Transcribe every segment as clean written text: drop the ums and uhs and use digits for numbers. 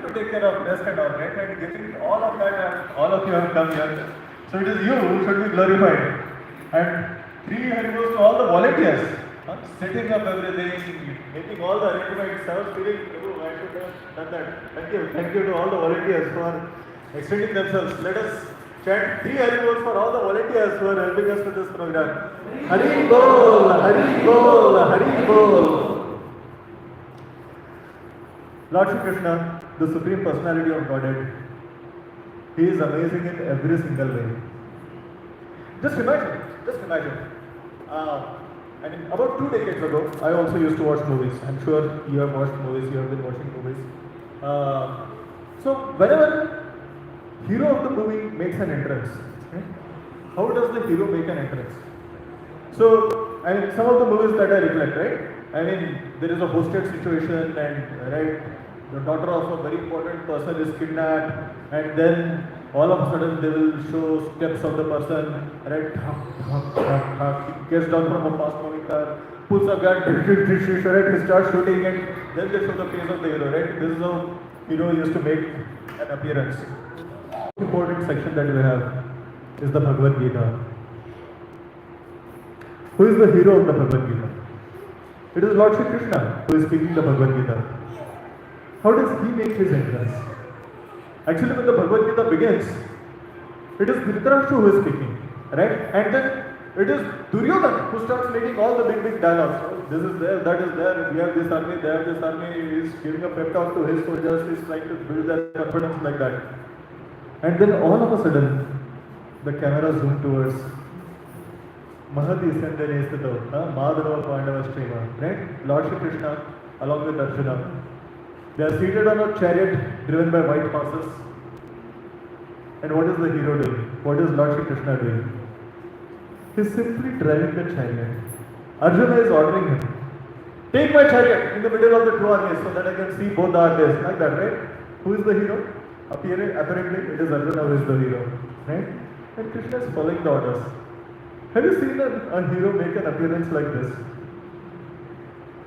going to take care of rest and all, right? And giving all of that, and all of you have come here. So it is you who should be glorified. And 3 Hari goes to all the volunteers, setting up everything, making all the arrangements. I was feeling, oh, I should have done that. Thank you to all the volunteers for extending themselves. Let us chant 3 Hari Bols for all the volunteers who are helping us with this program. Hari Bol, Hari Bol, Hari Bol. Lord Shri Krishna, the Supreme Personality of Godhead, He is amazing in every single way. Just imagine. I mean, about 2 decades ago, I also used to watch movies. I'm sure you have watched movies, you have been watching movies. So, whenever hero of the movie makes an entrance, how does the hero make an entrance? So, I mean, some of the movies that I recollect, right? I mean, there is a hostage situation and, right, the daughter of a very important person is kidnapped and then all of a sudden they will show steps of the person, right? He gets down from a fast moving car, pulls a gun, right? He starts shooting and then they show the face of the hero, right? This is how hero used to make an appearance. The important section that we have is the Bhagavad Gita. Who is the hero of the Bhagavad Gita? It is Lord Shri Krishna who is speaking the Bhagavad Gita. How does he make his entrance? Actually, when the Bhagavad Gita begins, it is Dhritarashtra who is speaking, right? And then it is Duryodhana who starts making all the big dialogues. Oh, this is there, that is there, we have this army, they have this army, he is giving a pep talk to his soldiers, he is trying to build their confidence like that. And then all of a sudden, the camera zoomed towards Mahati Sandhya Nestito, Madhava Pandava Strema, right? Lord Shri Krishna along with Arjuna. They are seated on a chariot driven by white horses. And what is the hero doing? What is Lord Shri Krishna doing? He is simply driving the chariot. Arjuna is ordering him, take my chariot in the middle of the two armies so that I can see both the armies. Like that, right? Who is the hero? Apparently, it is Arjuna who is the hero, right? And Krishna is following the orders. Have you seen a hero make an appearance like this?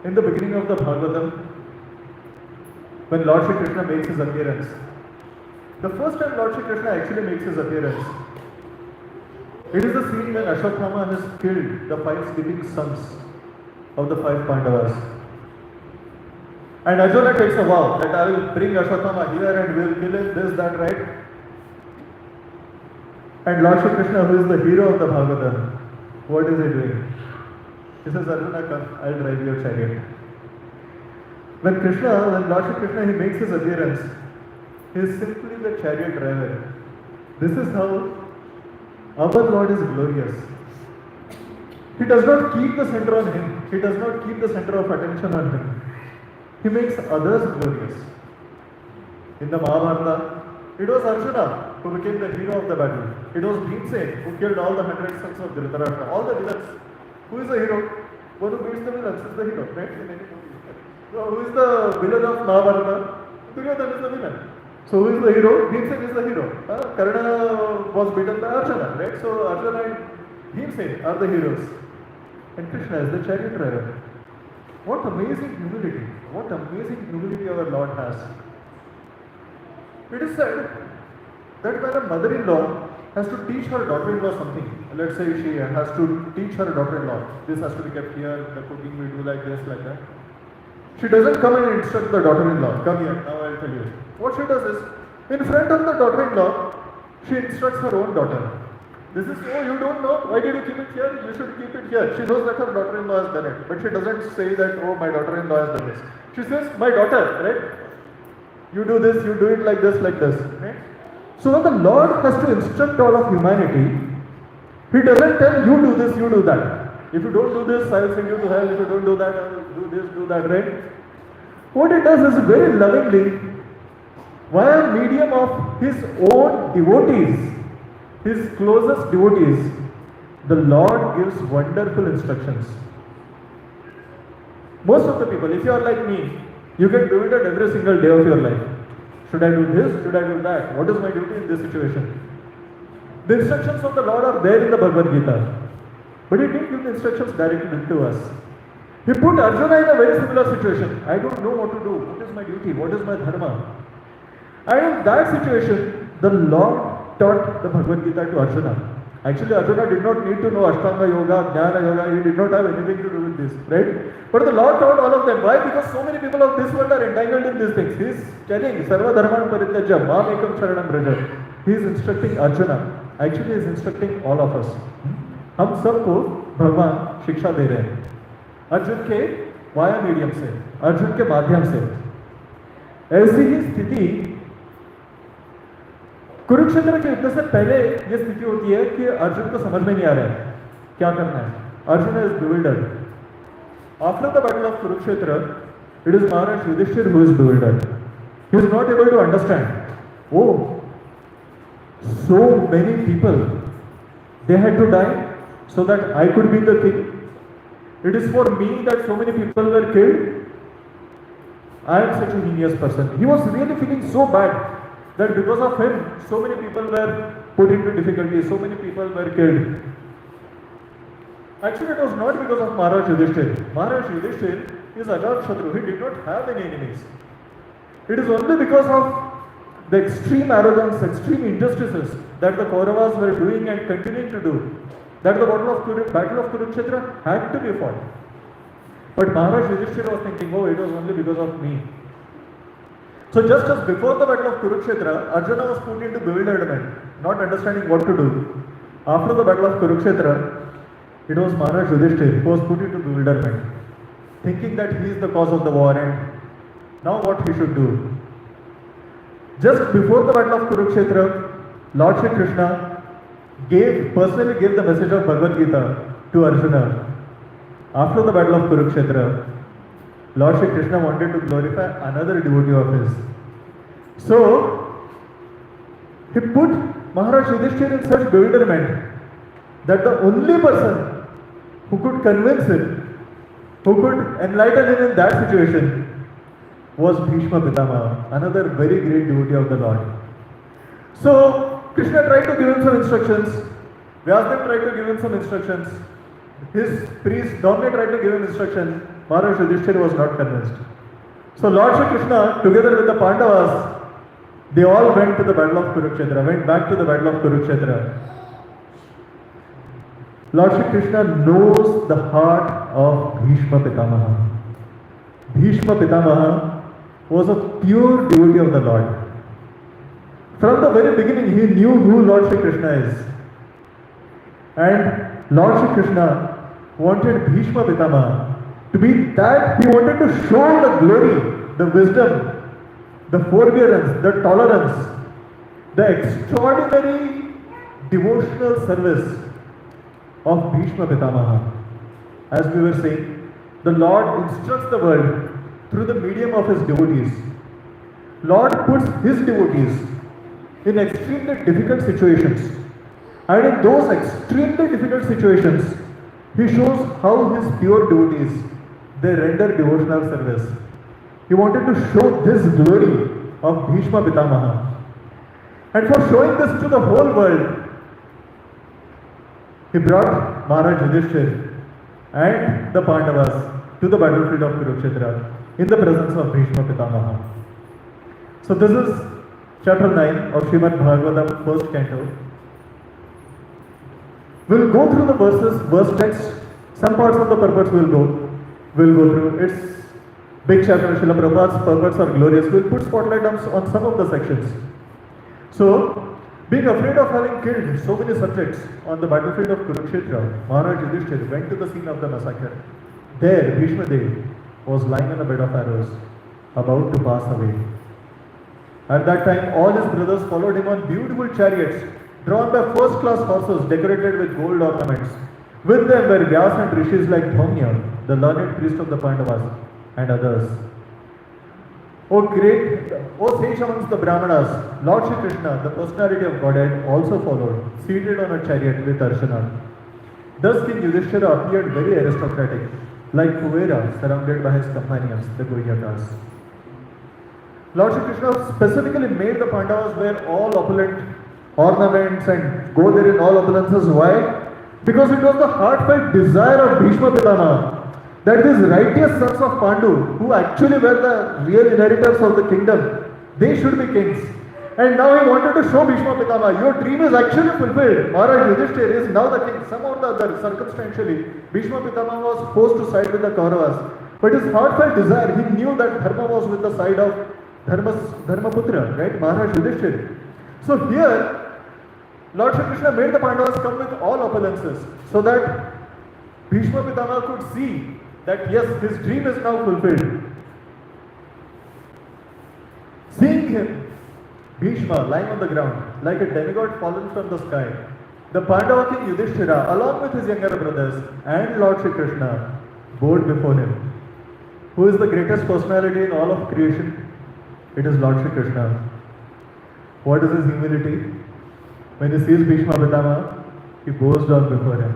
In the beginning of the Bhagavatam, when Lord Shri Krishna makes his appearance, the first time Lord Shri Krishna actually makes his appearance, it is the scene when Ashwatthama has killed the 5 sleeping sons of the 5 Pandavas. And Arjuna takes a vow that I will bring Ashwatthama here and we will kill him, this, that, right? And Lord Shri Krishna, who is the hero of the Bhagavatam, what is he doing? He says, Arjuna, come, I'll drive your chariot. When Lord Shri Krishna, he makes his appearance, he is simply the chariot driver. This is how our Lord is glorious. He does not keep the center on him. He does not keep the center of attention on him. He makes others glorious. In the Mahabharata, it was Arjuna who became the hero of the battle. It was Bhimsen who killed all the 100 sons of Dhritarashtra, all the villains. Who is the hero? One who beats the villains is the hero, right? So who is the villain of Mahabharata? Duryodhana is the villain. So who is the hero? Bhimsen is the hero. Karna was beaten by Arjuna, right? So Arjuna and Bhimsen are the heroes. And Krishna is the chariot driver. What amazing humility. What amazing humility our Lord has. It is said that when a mother-in-law has to teach her daughter-in-law something, let's say she has to teach her daughter-in-law, this has to be kept here, the cooking we do like this, like that. She doesn't come and instruct the daughter-in-law, come here, now I'll tell you. What she does is, in front of the daughter-in-law, she instructs her own daughter. This is, oh, you don't know, why did you keep it here? You should keep it here. She knows that her daughter-in-law has done it, but she doesn't say that, oh, my daughter-in-law has done this. She says, my daughter, right? You do this, you do it like this, right? So when the Lord has to instruct all of humanity, He doesn't tell you do this, you do that. If you don't do this, I will send you to hell. If you don't do that, I will do this, do that, right? What He does is very lovingly, via medium of His own devotees, His closest devotees, the Lord gives wonderful instructions. Most of the people, if you are like me, you get divided every single day of your life. Should I do this? Should I do that? What is my duty in this situation? The instructions of the Lord are there in the Bhagavad Gita. But He didn't give the instructions directly to us. He put Arjuna in a very similar situation. I don't know what to do. What is my duty? What is my dharma? And in that situation, the Lord taught the Bhagavad Gita to Arjuna. Actually, Arjuna did not need to know Ashtanga Yoga, Jnana Yoga, he did not have anything to do with this, right? But the Lord taught all of them. Why? Because so many people of this world are entangled in these things. He is telling, Sarva Dharman Parityajya, Mam Ekam Sharanam Braja. He is instructing Arjuna. Actually, he is instructing all of us. हम सबको भगवान शिक्षा दे रहे हैं अर्जुन के via medium से, अर्जुन के माध्यम से. ऐसी ही स्थिति कुरुक्षेत्र के युद्ध से पहले यह स्थिति होती है कि अर्जुन को समझ में नहीं आ रहा है क्या करना है. Arjun is bewildered. After the battle of Kurukshetra, it is Maharaj Yudhishthir who is bewildered. He is not able to understand. Oh, so many people, they had to die so that I could be the king. It is for me that so many people were killed. I am such a heinous person. He was really feeling so bad that because of him, so many people were put into difficulty, so many people were killed. Actually, it was not because of Maharaj Yudhishthir. Maharaj Yudhishthir is Ajatshatru. He did not have any enemies. It is only because of the extreme arrogance, extreme injustices that the Kauravas were doing and continuing to do, that the battle of Kurukshetra had to be fought. But Maharaj Yudhishthira was thinking, oh, it was only because of me. So just as before the battle of Kurukshetra, Arjuna was put into bewilderment, not understanding what to do. After the battle of Kurukshetra, it was Maharaj Yudhishthira who was put into bewilderment, thinking that he is the cause of the war and now what he should do. Just before the battle of Kurukshetra, Lord Shri Krishna personally gave the message of Bhagavad Gita to Arjuna. After the battle of Kurukshetra, Lord Shri Krishna wanted to glorify another devotee of his. So, he put Maharaj Yudhishthira in such bewilderment that the only person who could convince him, who could enlighten him in that situation, was Bhishma Pitamaha, another very great devotee of the Lord. So, Krishna tried to give him some instructions, Vyasadeva tried to give him some instructions, his priest Domne tried to give him instructions, Maharaj Yudhishthira was not convinced. So Lord Shri Krishna, together with the Pandavas, they all went to the battle of Kurukshetra, went back to the battle of Kurukshetra. Lord Shri Krishna knows the heart of Bhishma Pitamaha. Bhishma Pitamaha was a pure devotee of the Lord. From the very beginning, he knew who Lord Shri Krishna is. And Lord Shri Krishna wanted Bhishma Pitamaha to be that. He wanted to show the glory, the wisdom, the forbearance, the tolerance, the extraordinary devotional service of Bhishma Pitamaha. As we were saying, the Lord instructs the world through the medium of his devotees. Lord puts his devotees in extremely difficult situations. And in those extremely difficult situations, he shows how his pure devotees, they render devotional service. He wanted to show this glory of Bhishma Pitamaha. And for showing this to the whole world, he brought Maharaj Yudhishthira and the Pandavas to the battlefield of Kurukshetra in the presence of Bhishma Pitamaha. So this is chapter 9 of Srimad Bhagavatam, first canto. We'll go through the verse text. Some parts of the purports we'll go through. It's big chapter. Srila Prabhupada's purports are glorious. We'll put spotlight on some of the sections. So, being afraid of having killed so many subjects on the battlefield of Kurukshetra, Maharaj Yudhishthira went to the scene of the massacre. There, Bhishma Dev was lying on a bed of arrows, about to pass away. At that time, all his brothers followed him on beautiful chariots, drawn by first-class horses decorated with gold ornaments. With them were Vyas and Rishis like Dhaumya, the learned priest of the Pandavas, and others. O sage amongst the Brahmanas, Lord Shri Krishna, the personality of Godhead, also followed, seated on a chariot with Arjuna. Thus King Yudhishthira appeared very aristocratic, like Kuvera, surrounded by his companions, the Goyakas. Lord Shri Krishna specifically made the Pandavas wear all opulent ornaments and go there in all opulences. Why? Because it was the heartfelt desire of Bhishma Pitamaha that these righteous sons of Pandu, who actually were the real inheritors of the kingdom, they should be kings. And now he wanted to show Bhishma Pitama, your dream is actually fulfilled. Maharaj Yudhishthir is now the king. Somehow or the other, circumstantially, Bhishma Pitama was forced to side with the Kauravas. But his heartfelt desire, he knew that Dharma was with the side of Dharmaputra, right? Maharaj Yudhishthir. So here, Lord Shri Krishna made the Pandavas come with all opulences so that Bhishma Pitama could see that yes, his dream is now fulfilled. Seeing him, Bhishma lying on the ground like a demigod fallen from the sky, the Pandava king Yudhishthira, along with his younger brothers and Lord Shri Krishna, bowed before him. Who is the greatest personality in all of creation? It is Lord Shri Krishna. What is his humility? When he sees Bhishma Pitama, he bows down before him.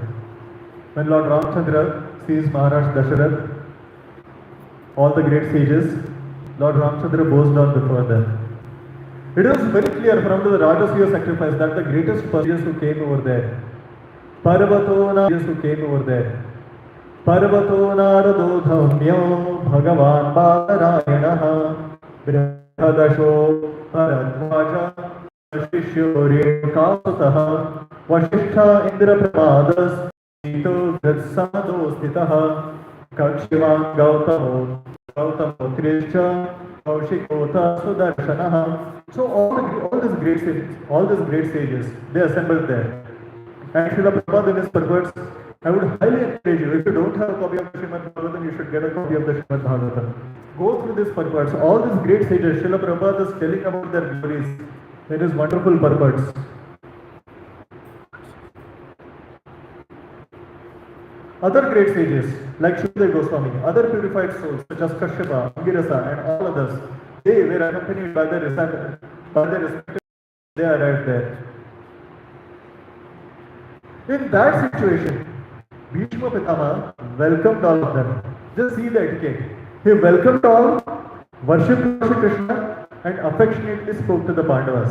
When Lord Ramchandra sees Maharaj Dasharath, all the great sages, Lord Ramchandra bows down before them. It is very clear from the Rajasuya sacrifice that the greatest persons who came over there, Parvatona who came over there, Parvato Narado Dhamyo Bhagavan Badarayanaha Brihadasho Paradvaja Shishyo Rekasutaha Vashishta Indra Pramadas Ito Vritsado Stitaha Kakshivan Gautamo Krishna Kaushikota Sudarshanaha. So all these great sages, they assembled there. And Srila Prabhupada in his purports, I would highly encourage you, if you don't have a copy of the Srimad Bhagavatam, you should get a copy of the Srimad Bhagavatam. Go through these purports. All these great sages, Srila Prabhupada is telling about their glories in his wonderful purports. Other great sages, like Shukadeva Goswami, other purified souls, such as Kashyapa, Angirasa, and all others, they were accompanied by their respective, they arrived there. In that situation, Bhishma Pitama welcomed all of them. Just see the etiquette. He welcomed all, worshipped Lord Krishna, and affectionately spoke to the Pandavas.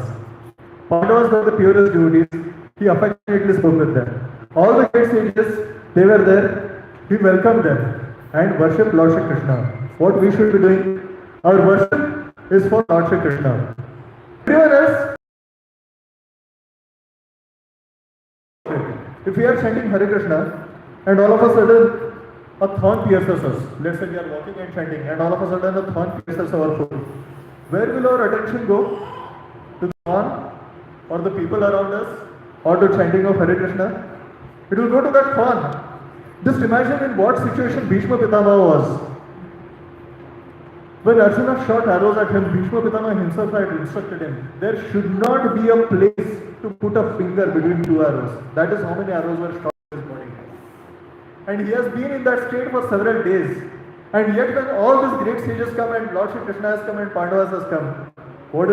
Pandavas were the purest devotees. He affectionately spoke with them. All the great sages, they were there. He welcomed them and worshipped Lord Shri Krishna. What we should be doing? Our worship is for Lord Shri Krishna. Everyone else, if we are chanting Hare Krishna and all of a sudden a thorn pierces us, let's say we are walking and chanting and all of a sudden a thorn pierces our foot, where will our attention go? To the thorn or the people around us or to chanting of Hare Krishna? It will go to that thorn. Just imagine in what situation Bhishma Pitama was. When Arjuna shot arrows at him, Bhishma Pitama himself had instructed him, there should not be a place to put a finger between two arrows. That is how many arrows were shot in his body. And he has been in that state for several days. And yet when all these great sages come and Lord Shri Krishna has come and Pandavas has come, what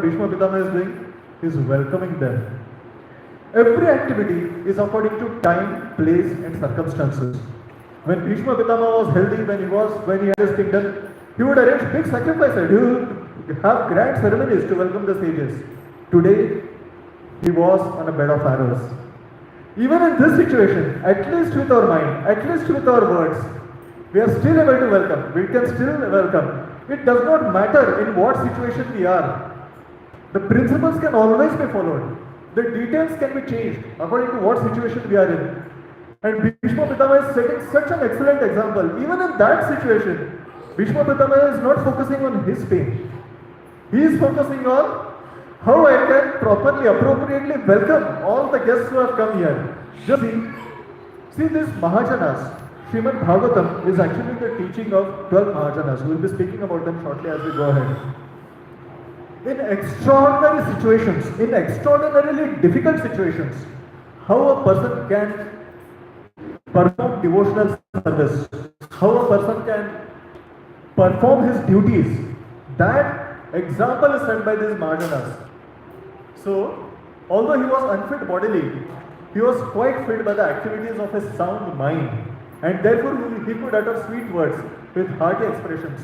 Bhishma Pitama is doing? He is welcoming them. Every activity is according to time, place and circumstances. When Bhishma Pitama was healthy, when he had his kingdom, he would arrange big sacrifices. He would have grand ceremonies to welcome the sages. Today, he was on a bed of arrows. Even in this situation, at least with our mind, at least with our words, we are still able to welcome. We can still welcome. It does not matter in what situation we are. The principles can always be followed. The details can be changed according to what situation we are in. And Bhishma Pitama is setting such an excellent example. Even in that situation, Bhishma Pitama is not focusing on his pain. He is focusing on how I can properly, appropriately welcome all the guests who have come here. Just see this Mahajanas. Srimad Bhagavatam is actually the teaching of 12 Mahajanas. We will be speaking about them shortly as we go ahead. In extraordinary situations, in extraordinarily difficult situations, how a person can perform devotional service, how a person can perform his duties, that example is set by these Mahajanas. So, although he was unfit bodily, he was quite fit by the activities of his sound mind, and therefore he could utter sweet words with hearty expressions.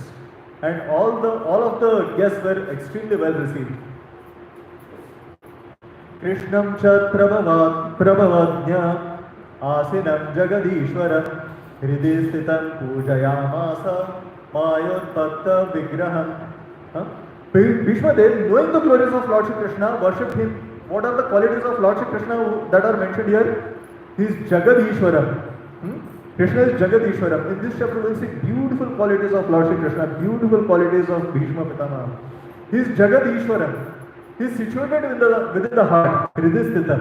And all of the guests were extremely well received. Krishnam chat prabhavadnya asinam jagadishwaram hridhi sthitam pujayamasa mayotpatta vigraham. Bhishma Dev, knowing the glories of Lord Shri Krishna, worshipped him. What are the qualities of Lord Shri Krishna that are mentioned here? He is Jagad Ishwaram. Krishna is Jagad Ishwaram. In this chapter, we will see beautiful qualities of Lord Shri Krishna, beautiful qualities of Bhishma Pitamaha. He is Jagad Ishwaram. He is situated within the heart, Hridisthita,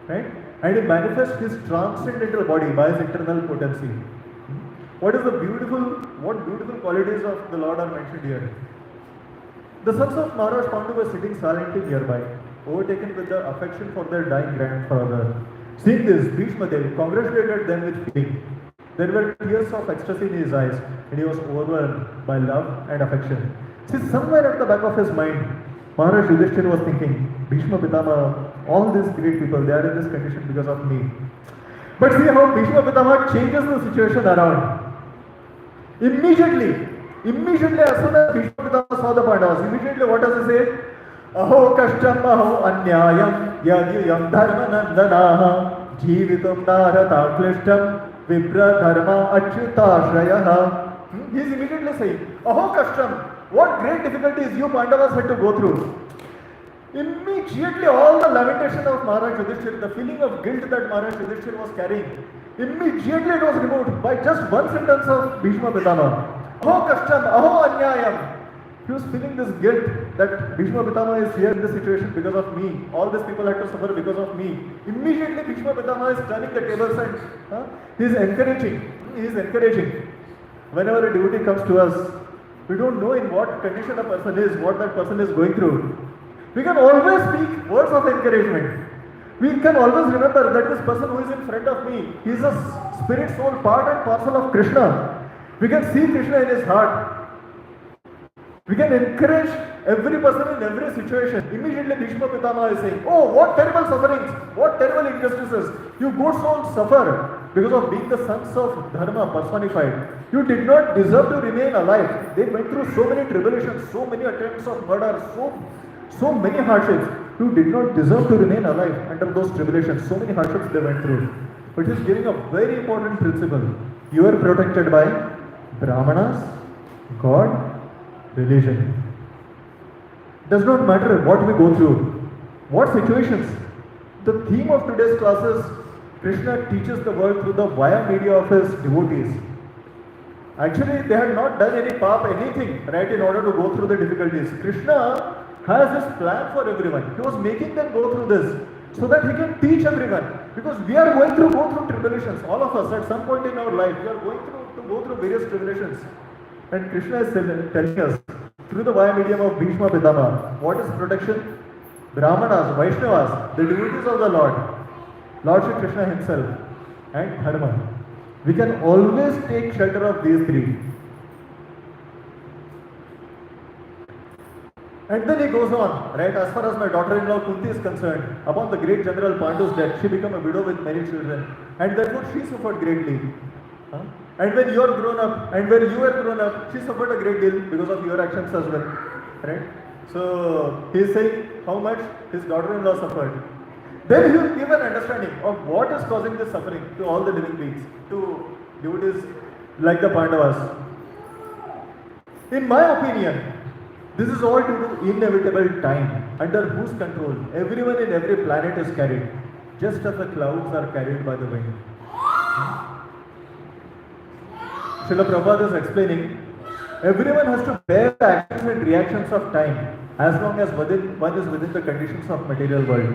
right? And he manifests his transcendental body by his internal potency. What beautiful qualities of the Lord are mentioned here? The sons of Maharaj Pandu were sitting silently nearby, overtaken with the affection for their dying grandfather. Seeing this, Bhishma Dev congratulated them with feeling. There were tears of ecstasy in his eyes, and he was overwhelmed by love and affection. See, somewhere at the back of his mind, Maharaj Yudhishthira was thinking, Bhishma Pitama, all these great people, they are in this condition because of me. But see how Bhishma Pitama changes the situation around. Immediately as soon as Bhishma Pitama saw the Pandavas, immediately what does he say? Aho kashtam aho anyayam yadyayam dharmanandanaha jivitum narata klishtam vibra dharma achyutashrayah. He is immediately saying, Aho kashtam, what great difficulties you Pandavas had to go through. Immediately all the lamentation of Maharaj Yudhishthira, the feeling of guilt that Maharaj Yudhishthira was carrying, immediately it was removed by just one sentence of Bhishma Pitama. Aho kashtam, aho anyayam. He was feeling this guilt that Bhishma Pitama is here in this situation because of me. All these people had to suffer because of me. Immediately Bhishma Pitama is turning the tables and he is encouraging. Whenever a devotee comes to us, we don't know in what condition a person is, what that person is going through. We can always speak words of encouragement. We can always remember that this person who is in front of me, he is a spirit soul, part and parcel of Krishna. We can see Krishna in his heart. We can encourage every person in every situation. Immediately Bhishma Pitama is saying, oh, what terrible sufferings, what terrible injustices. You good souls suffer because of being the sons of Dharma personified. You did not deserve to remain alive. They went through so many tribulations, so many attempts of murder, so many hardships. You did not deserve to remain alive under those tribulations. So many hardships they went through. But he is giving a very important principle. You are protected by Brahmanas, God, religion. Does not matter what we go through, what situations. The theme of today's class is Krishna teaches the world through the via media of his devotees. Actually, they had not done any anything, right, in order to go through the difficulties. Krishna has this plan for everyone. He was making them go through this so that he can teach everyone. Because we are going through tribulations. All of us at some point in our life, we are going through various tribulations. And Krishna is telling us through the via medium of Bhishma Pitama, what is protection? Brahmanas, Vaishnavas, the devotees of the Lord Shri Krishna himself, and Dharma. We can always take shelter of these three. And then he goes on, right, as far as my daughter-in-law Kunti is concerned, upon the great General Pandu's death, she became a widow with many children, and therefore she suffered greatly. And when you are grown up, and when you were grown up, she suffered a great deal because of your actions as well, right? So he is saying how much his daughter-in-law suffered. Then he will give an understanding of what is causing this suffering to all the living beings, to devotees like the Pandavas. In my opinion, this is all due to inevitable time, under whose control everyone in every planet is carried, just as the clouds are carried by the wind. Srila Prabhupada is explaining, everyone has to bear the actions and reactions of time, as long as one is within the conditions of material world.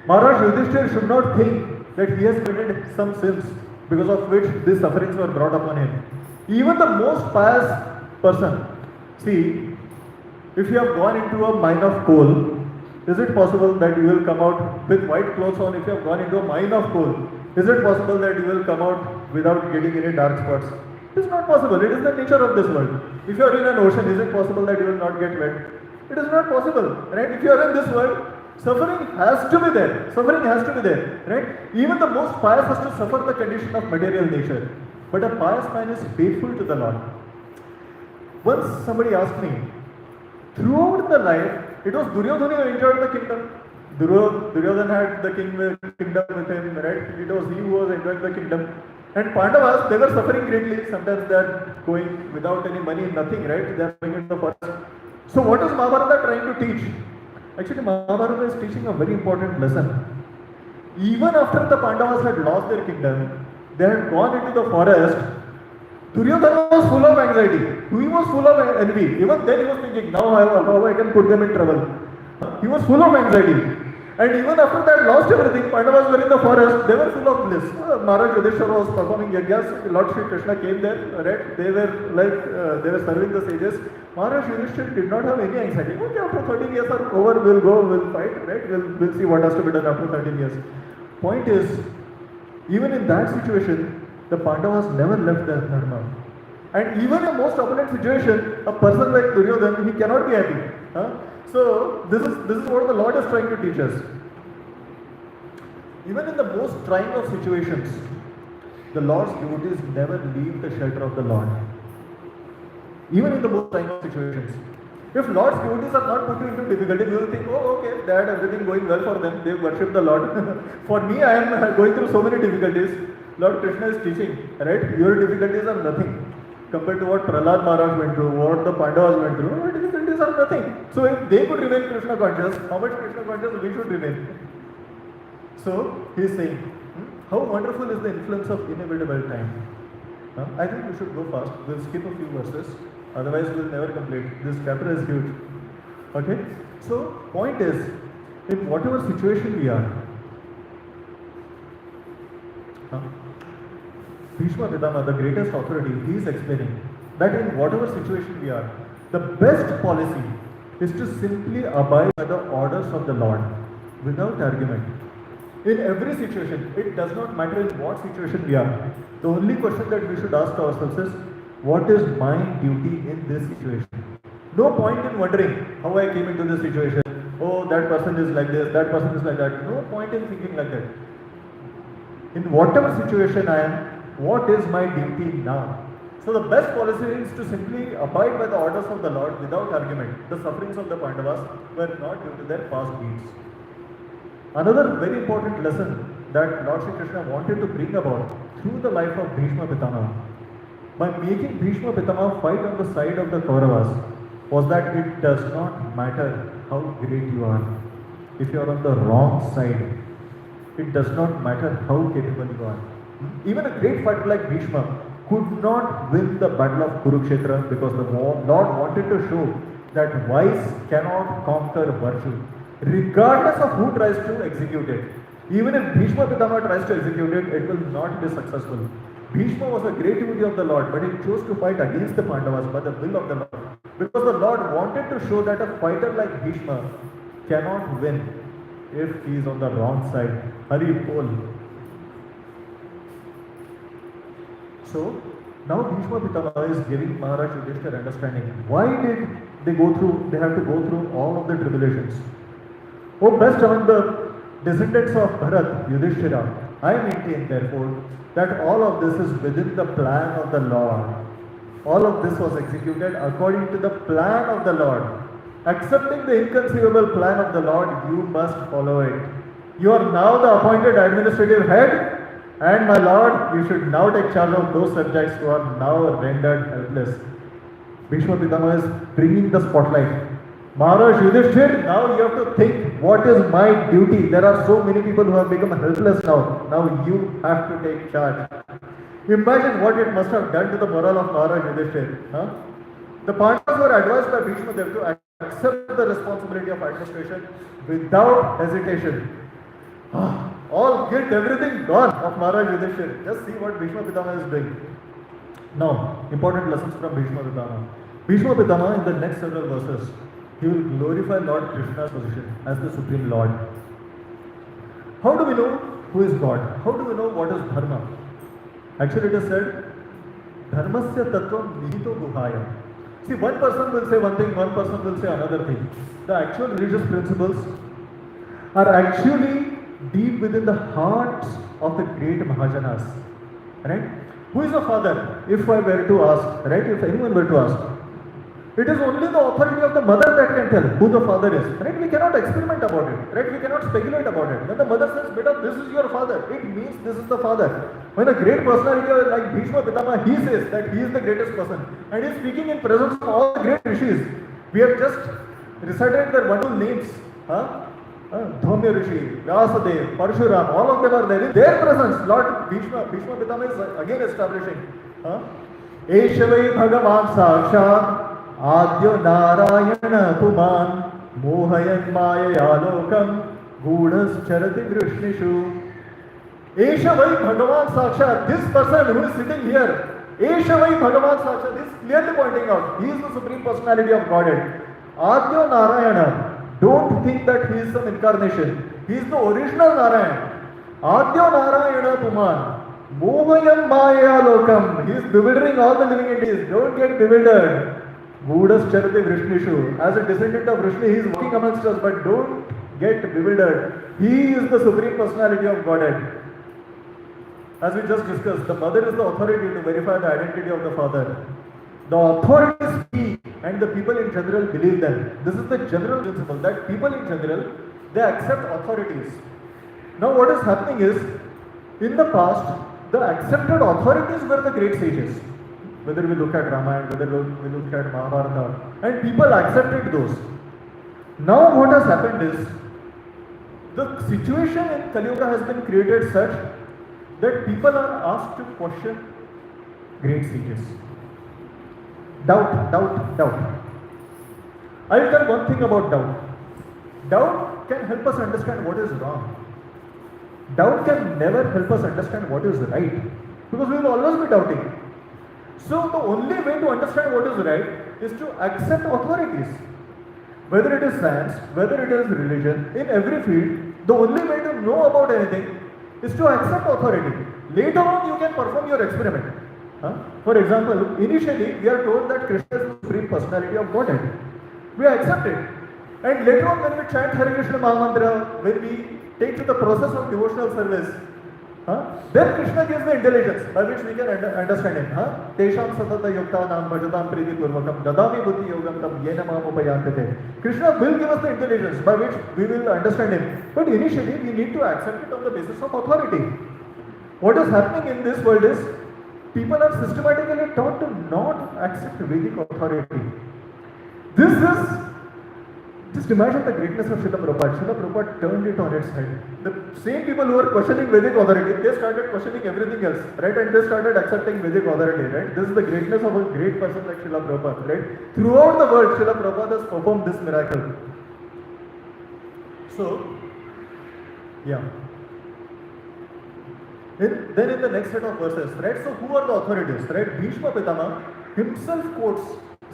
Maharaj Yudhishthira should not think that he has committed some sins because of which these sufferings were brought upon him. Even the most pious person, see, if you have gone into a mine of coal, is it possible that you will come out with white clothes on? If you have gone into a mine of coal, is it possible that you will come out without getting any dark spots? It is not possible. It is the nature of this world. If you are in an ocean, is it possible that you will not get wet? It is not possible, right? If you are in this world, suffering has to be there. Suffering has to be there, right? Even the most pious has to suffer the condition of material nature. But a pious man is faithful to the Lord. Once somebody asked me, throughout the life, it was Duryodhana who enjoyed the kingdom. Duryodhana had the kingdom with him, right? It was he who was enjoying the kingdom. And Pandavas, they were suffering greatly. Sometimes they are going without any money, nothing, right? They are going into the forest. So what is Mahabharata trying to teach? Actually, Mahabharata is teaching a very important lesson. Even after the Pandavas had lost their kingdom, they had gone into the forest. Duryodhana was full of anxiety. He was full of envy. Even then he was thinking, now how I can put them in trouble. He was full of anxiety. And even after that lost everything, Pandavas were in the forest, they were full of bliss. Maharaj Yudhishthira was performing yajnas, Lord Shri Krishna came there, right? They were serving the sages. Maharaj Yudhishthira did not have any anxiety. Okay, after 13 years are over, we'll go, we'll fight, right? We'll see what has to be done after 13 years. Point is, even in that situation, the Pandavas never left their dharma. And even in the most opponent situation, a person like Duryodhana, he cannot be happy. So this is what the Lord is trying to teach us. Even in the most trying of situations, the Lord's devotees never leave the shelter of the Lord. Even in the most trying of situations. If Lord's devotees are not put into difficulty, you will think, oh okay, they had everything going well for them, they worship the Lord. For me, I am going through so many difficulties. Lord Krishna is teaching, right? Your difficulties are nothing compared to what Prahlad Maharaj went through, what the Pandavas went through. Your difficulties are nothing. So if they could remain Krishna conscious, how much Krishna conscious we should remain? So he is saying, how wonderful is the influence of inevitable time. I think we should go fast. We'll skip a few verses. Otherwise we'll never complete. This chapter is huge. Okay? So point is, in whatever situation we are, Bhishma Pitama, the greatest authority, he is explaining that in whatever situation we are, the best policy is to simply abide by the orders of the Lord without argument. In every situation, it does not matter in what situation we are. The only question that we should ask ourselves is, what is my duty in this situation? No point in wondering how I came into this situation. Oh, that person is like this, that person is like that. No point in thinking like that. In whatever situation I am, what is my duty now? So the best policy is to simply abide by the orders of the Lord without argument. The sufferings of the Pandavas were not due to their past deeds. Another very important lesson that Lord Shri Krishna wanted to bring about through the life of Bhishma Pitama, by making Bhishma Pitama fight on the side of the Kauravas, was that it does not matter how great you are. If you are on the wrong side, it does not matter how capable you are. Even a great fighter like Bhishma could not win the battle of Kurukshetra because the Lord wanted to show that vice cannot conquer virtue, regardless of who tries to execute it. Even if Bhishma Pitama tries to execute it, it will not be successful. Bhishma was a great devotee of the Lord, but he chose to fight against the Pandavas by the will of the Lord. Because the Lord wanted to show that a fighter like Bhishma cannot win if he is on the wrong side. Hari Bol. So, now Bhishma Pitama is giving Maharaj Yudhishthira understanding. Why did they have to go through all of the tribulations? Oh, best among the descendants of Bharat, Yudhishthira, I maintain therefore that all of this is within the plan of the Lord. All of this was executed according to the plan of the Lord. Accepting the inconceivable plan of the Lord, you must follow it. You are now the appointed administrative head, and my Lord, you should now take charge of those subjects who are now rendered helpless. Bhishma Pitama is bringing the spotlight. Maharaj Yudhishthira, now you have to think, what is my duty? There are so many people who have become helpless now. Now you have to take charge. Imagine what it must have done to the morale of Maharaj Yudhishthira. The Pandavas were advised by Bhishma Dev to accept the responsibility of administration without hesitation. All guilt, everything gone of Maharaj Yudhishthira. Just see what Bhishma Pitama is doing. Now, important lessons from Bhishma Pitama. Bhishma Pitama, in the next several verses, he will glorify Lord Krishna's position as the Supreme Lord. How do we know who is God? How do we know what is Dharma? Actually, it is said, Dharmasya Tattvam Nihito Guhaya. See, one person will say one thing, one person will say another thing. The actual religious principles are actually deep within the hearts of the great Mahajanas. Right? Who is the father? If I were to ask, right? If anyone were to ask, it is only the authority of the mother that can tell who the father is. Right? We cannot experiment about it. Right? We cannot speculate about it. When the mother says, "Beta, this is your father," it means this is the father. When a great personality like Bhishma Pitama, he says that he is the greatest person, and he is speaking in presence of all the great rishis. We have just recited their wonderful names. Dhaumya Rishi, Vyasadev, Parshuram, all of them are there. In their presence, Lord Bhishma Pitama is again establishing. Eshavai Bhagavan Sakshat Adyo Narayana Puman Mohayan Maya Lokam Gudas Charati Vrishnishu. Eshavai Bhagavan Sakshat, this person who is sitting here, Eshavai Bhagavan Sakshat is clearly pointing out, he is the Supreme Personality of Godhead. Adyo Narayana. Don't think that he is some incarnation. He is the original Narayan. Adyo Narayana Puman. Momayam Maya Lokam. He is bewildering all the living entities. Don't get bewildered. Gudas Charati Vrishnishu. As a descendant of Vrishni, he is walking amongst us, but don't get bewildered. He is the Supreme Personality of Godhead. As we just discussed, the mother is the authority to verify the identity of the father. The authorities speak and the people in general believe them. This is the general principle that people in general, they accept authorities. Now what is happening is, in the past, the accepted authorities were the great sages. Whether we look at Ramayana, whether we look at Mahabharata, and people accepted those. Now what has happened is, the situation in Kali Yuga has been created such that people are asked to question great sages. Doubt. I will tell one thing about doubt. Doubt can help us understand what is wrong. Doubt can never help us understand what is right. Because we will always be doubting. So the only way to understand what is right is to accept authorities. Whether it is science, whether it is religion, in every field, the only way to know about anything is to accept authority. Later on you can perform your experiment. For example, initially we are told that Krishna is the Supreme Personality of Godhead. We accept it. And later on when we chant Hare Krishna Mahamantra, when we take to the process of devotional service, then Krishna gives the intelligence by which we can understand him. Tesham satata yuktanam bhajatam priti purvakam dadami buddhi yogam tam yena mam upayantete. Krishna will give us the intelligence by which we will understand him. But initially we need to accept it on the basis of authority. What is happening in this world is, people are systematically taught to not accept Vedic authority. This is, just imagine the greatness of Srila Prabhupada. Srila Prabhupada turned it on its head. The same people who were questioning Vedic authority, they started questioning everything else, right? And they started accepting Vedic authority, right? This is the greatness of a great person like Srila Prabhupada, right? Throughout the world, Srila Prabhupada has performed this miracle. So, yeah. Then in the next set of verses, right? So who are the authorities, right? Bhishma Pitama himself quotes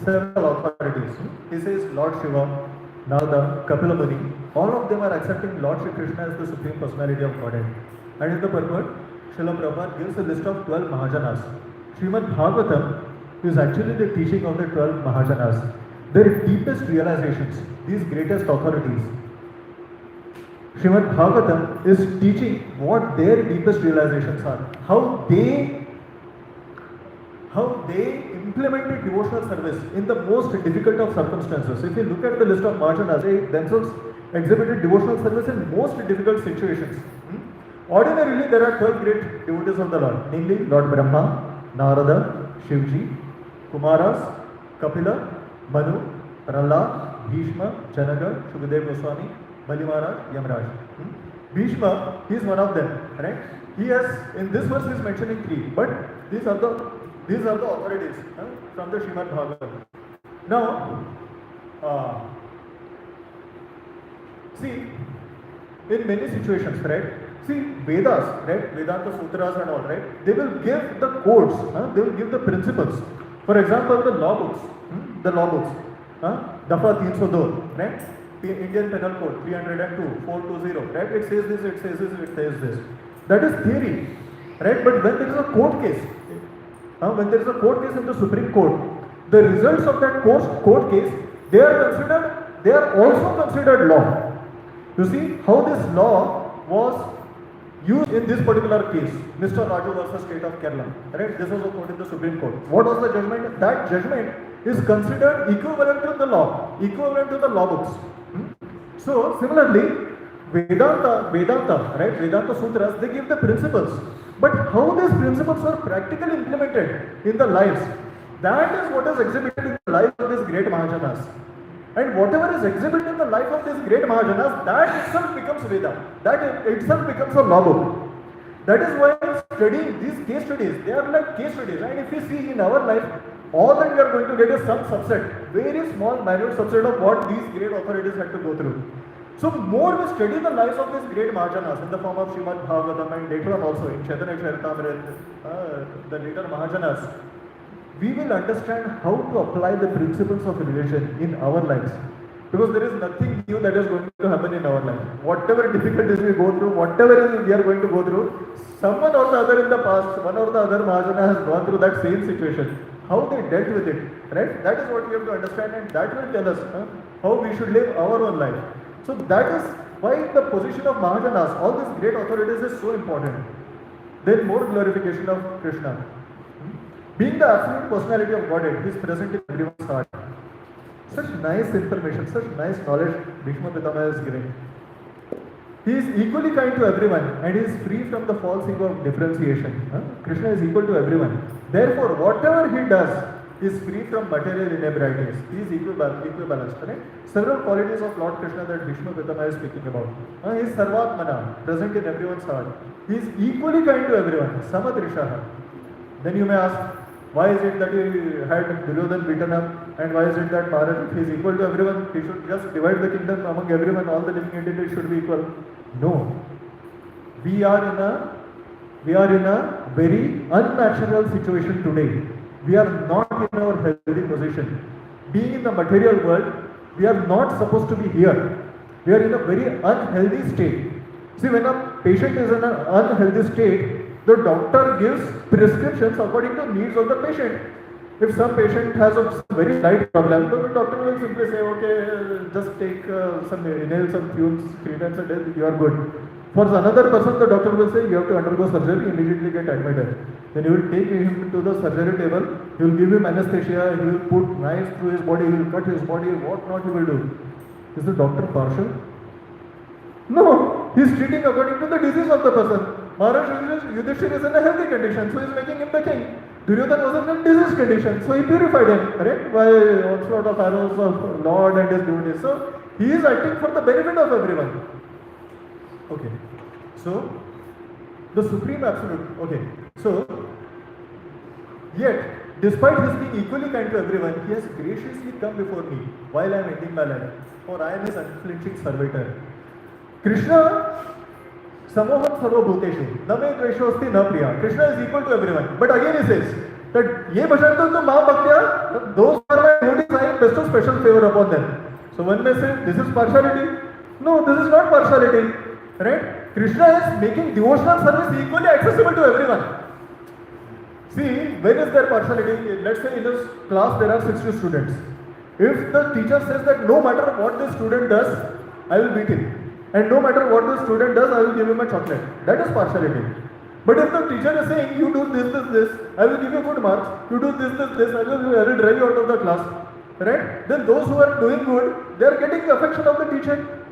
several authorities. He says Lord Shiva, Narada, Kapila Muni, all of them are accepting Lord Shri Krishna as the Supreme Personality of Godhead. And in the purport, Srila Prabhupada gives a list of 12 Mahajanas. Srimad Bhagavatam is actually the teaching of the 12 Mahajanas. Their deepest realizations, these greatest authorities. Srimad Bhagavatam is teaching what their deepest realizations are, how they implemented devotional service in the most difficult of circumstances. If you look at the list of Mahajanas, they themselves exhibited devotional service in most difficult situations. Ordinarily, there are 12 great devotees of the Lord, namely Lord Brahma, Narada, Shivji, Kumaras, Kapila, Manu, Prahlad, Bhishma, Janaka, Shukadeva Goswami, Bali Maharaj, Yamraj. Bhishma, he is one of them, right? He has, in this verse, he is mentioning 3, but these are the authorities from the Srimad Bhagavatam. Now, see, in many situations, right? See, Vedas, right? Vedanta Sutras and all, right? They will give the codes, they will give the principles. For example, the law books, Dafa 302, right? The Indian Penal Code 302, 420, right? It says this, it says this, it says this. That is theory, right? But when there is a court case, in the Supreme Court, the results of that court case, they are also considered law. You see how this law was used in this particular case, Mr. Raju versus State of Kerala, right? This was a court in the Supreme Court. What was the judgment? That judgment is considered equivalent to the law, equivalent to the law books. So similarly, Vedanta, right? Vedanta Sutras, they give the principles. But how these principles are practically implemented in the lives, that is what is exhibited in the lives of these great Mahajanas. And whatever is exhibited in the life of these great Mahajanas, that itself becomes Veda. That itself becomes a law book. That is why studying these case studies, they are like case studies. And if we see in our life, all that we are going to get is some subset, very small, minute subset of what these great authorities had to go through. So more we study the lives of these great Mahajanas in the form of Srimad Bhagavatam and later on also in Chaitanya Charitamrita, the later Mahajanas, we will understand how to apply the principles of religion in our lives. Because there is nothing new that is going to happen in our life. Whatever difficulties we go through, whatever we are going to go through, someone or the other in the past, one or the other Mahajana has gone through that same situation. How they dealt with it, right? That is what we have to understand, and that will tell us how we should live our own life. So that is why the position of Mahajanas, all these great authorities, is so important. Then more glorification of Krishna. Being the absolute personality of Godhead, He is present in everyone's heart. Such nice information, such nice knowledge Bhishma Pitama is giving. He is equally kind to everyone and he is free from the false ego of differentiation. Krishna is equal to everyone. Therefore, whatever he does is free from material inebrities. He is equibalanced. Right? Several qualities of Lord Krishna that Bhishma Pitama is speaking about. He is Sarvatmana, present in everyone's heart. He is equally kind to everyone. Samadrishaha. Then you may ask, why is it that he had Duryodhan beaten up, and why is it that Maharaj, if he is equal to everyone, he should just divide the kingdom among everyone, all the living entities should be equal? No. We are in a very unnatural situation today. We are not in our healthy position. Being in the material world, we are not supposed to be here. We are in a very unhealthy state. See, when a patient is in an unhealthy state, the doctor gives prescriptions according to needs of the patient. If some patient has a very light problem, the doctor will simply say, okay, just take inhale some fumes 3 times a day, you are good. For another person, the doctor will say, you have to undergo surgery, immediately get admitted. Then you will take him to the surgery table, he will give him anesthesia, he will put knives through his body, he will cut his body, what not he will do. Is the doctor partial? No, he is treating according to the disease of the person. Maharaj Yudhishthira is in a healthy condition, so he is making him the king. Duryodhana was in a disease condition, so he purified him, right? By onslaught of arrows of Lord and his devotees. So he is acting for the benefit of everyone. Okay, so the Supreme Absolute. Okay, so yet, despite his being equally kind to everyone, he has graciously come before me while I am ending my life, for I am his unflinching servitor. Krishna Samoham Sarva Bhuteshu, Na me Dveshosti Na Priya. Krishna is equal to everyone. But again he says that Ye Bhajantam to Ma Bhaktya, those who are my devotees, I have bestowed special favor upon them. So one may say, this is partiality. No, this is not partiality. Right? Krishna is making devotional service equally accessible to everyone. See, when is there partiality? Let's say in this class there are 60 students. If the teacher says that no matter what the student does, I will beat him. And no matter what the student does, I will give him a chocolate. That is partiality. But if the teacher is saying, you do this, I will give you good marks. You do this, I will drive you out of the class. Right? Then those who are doing good, they are getting the affection of the teacher.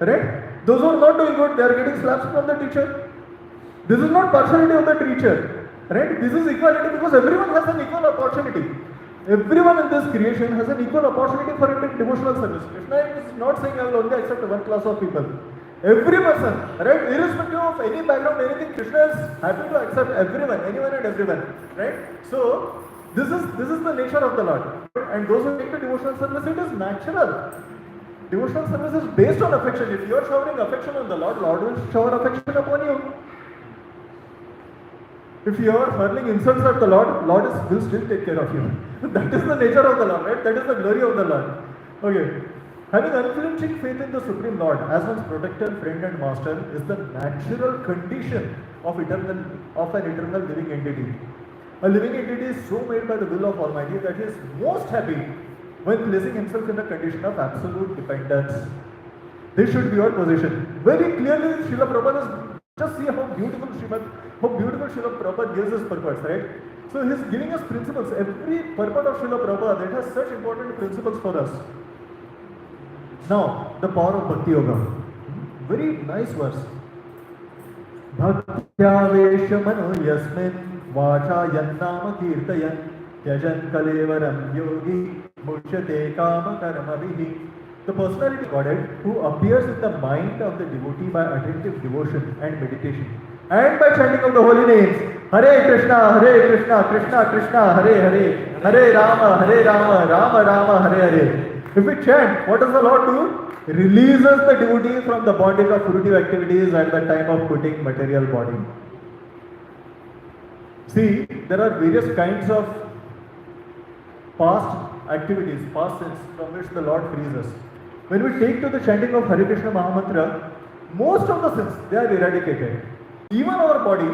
Right? Those who are not doing good, they are getting slaps from the teacher. This is not partiality of the teacher. Right? This is equality because everyone has an equal opportunity. Everyone in this creation has an equal opportunity for devotional service. Krishna is not saying I will only accept one class of people. Every person, right, irrespective of any background, anything, Krishna is happy to accept everyone, anyone and everyone, right? So this is the nature of the Lord. And those who take the devotional service, it is natural. Devotional service is based on affection. If you are showering affection on the Lord, Lord will shower affection upon you. If you are hurling insults at the Lord, Lord will still take care of you. That is the nature of the Lord, right? That is the glory of the Lord. Okay. Having unflinching faith in the Supreme Lord as one's protector, friend and master is the natural condition of an eternal living entity. A living entity is so made by the will of Almighty that he is most happy when placing himself in a condition of absolute dependence. This should be your position. Very clearly, Srila Prabhupada is, just see how beautiful Srila Prabhupada gives his purpose, right? So he is giving us principles. Every purport of Srila Prabhupada, it has such important principles for us. Now, the power of Bhakti Yoga. Very nice verse. Bhaktya mano yasmin vacha yannama kirtayan tyajan kalevaram yogi Muchyate kama karmavihi. The personality Godhead who appears in the mind of the devotee by attentive devotion and meditation and by chanting of the holy names. Hare Krishna, Krishna Krishna, Hare Rama, Rama Rama, Hare Hare. If we chant, what does the Lord do? Releases the devotee from the bondage of fruitive activities at the time of quitting material body. See, there are various kinds of past activities, past sins from which the Lord frees us. When we take to the chanting of Hare Krishna Mahamantra, most of the sins, they are eradicated. Even our body,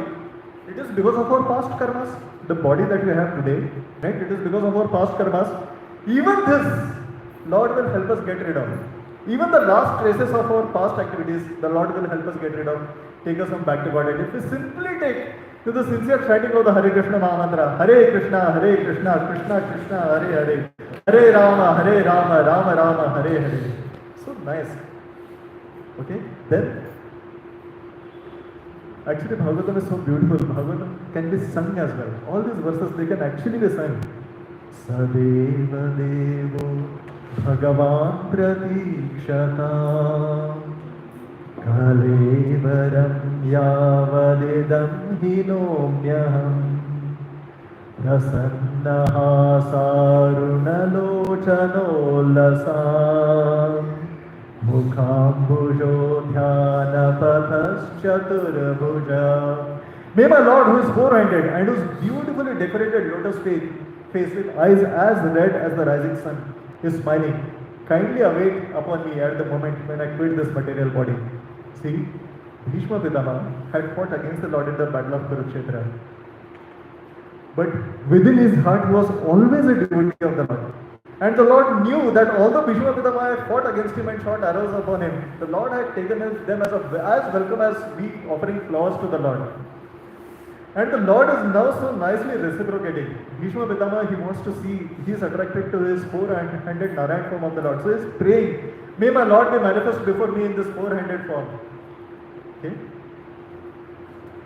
it is because of our past karmas. The body that we have today, right? It is because of our past karmas. Even this, Lord will help us get rid of. Even the last traces of our past activities, the Lord will help us get rid of, take us on back to Godhead. If we simply take to the sincere chanting of the Hare Krishna Mahamantra, Hare Krishna, Krishna Krishna, Hare Hare, Hare Rama, Rama Rama, Hare Hare. So nice. Okay, then actually Bhagavatam is so beautiful. Bhagavatam can be sung as well. All these verses, they can actually be sung. Sadeva Devo Bhagavan Pratikshata Kalevaram Yavadidam Hinomyaham Prasannaha Sarunalochanolasam Mukhambujo Dhyana Pathaschaturabhuja. May my Lord, who is four-handed and whose beautifully decorated lotus face with eyes as red as the rising sun, is smiling, kindly await upon me at the moment when I quit this material body. See, Bhishma Pitama had fought against the Lord in the battle of Kurukshetra. But within his heart he was always a devotee of the Lord. And the Lord knew that although Bhishma Pitama had fought against him and shot arrows upon him, the Lord had taken them as welcome as we offering flowers to the Lord. And the Lord is now so nicely reciprocating. Bhishma Pitama, he wants to see, he is attracted to his four-handed Narayan form of the Lord. So he is praying, may my Lord be manifest before me in this four-handed form. Okay?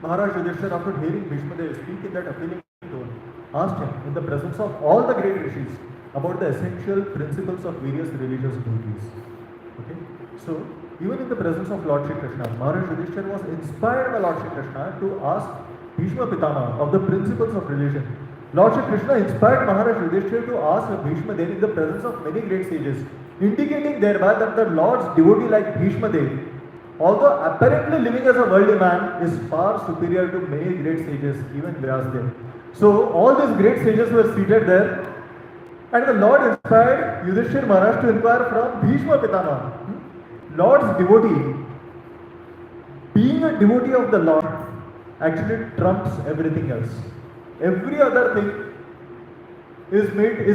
Maharaj Yudhishthira, after hearing Bhishma Dev speak in that appealing tone, asked him in the presence of all the great rishis about the essential principles of various religious duties. Okay? So, even in the presence of Lord Shri Krishna, Maharaj Yudhishthira was inspired by Lord Shri Krishna to ask Bhishma Pitama of the principles of religion. Lord Shri Krishna inspired Maharaj Yudhishthira to ask Bhishma Dev in the presence of many great sages, indicating thereby that the Lord's devotee like Bhishma Dev, although apparently living as a worldly man, is far superior to many great sages, even Vyasdev. So all these great sages were seated there, and the Lord inspired Yudhishthira Maharaj to inquire from Bhishma Pitama, Lord's devotee, being a devotee of the Lord, actually trumps everything else. Every other thing is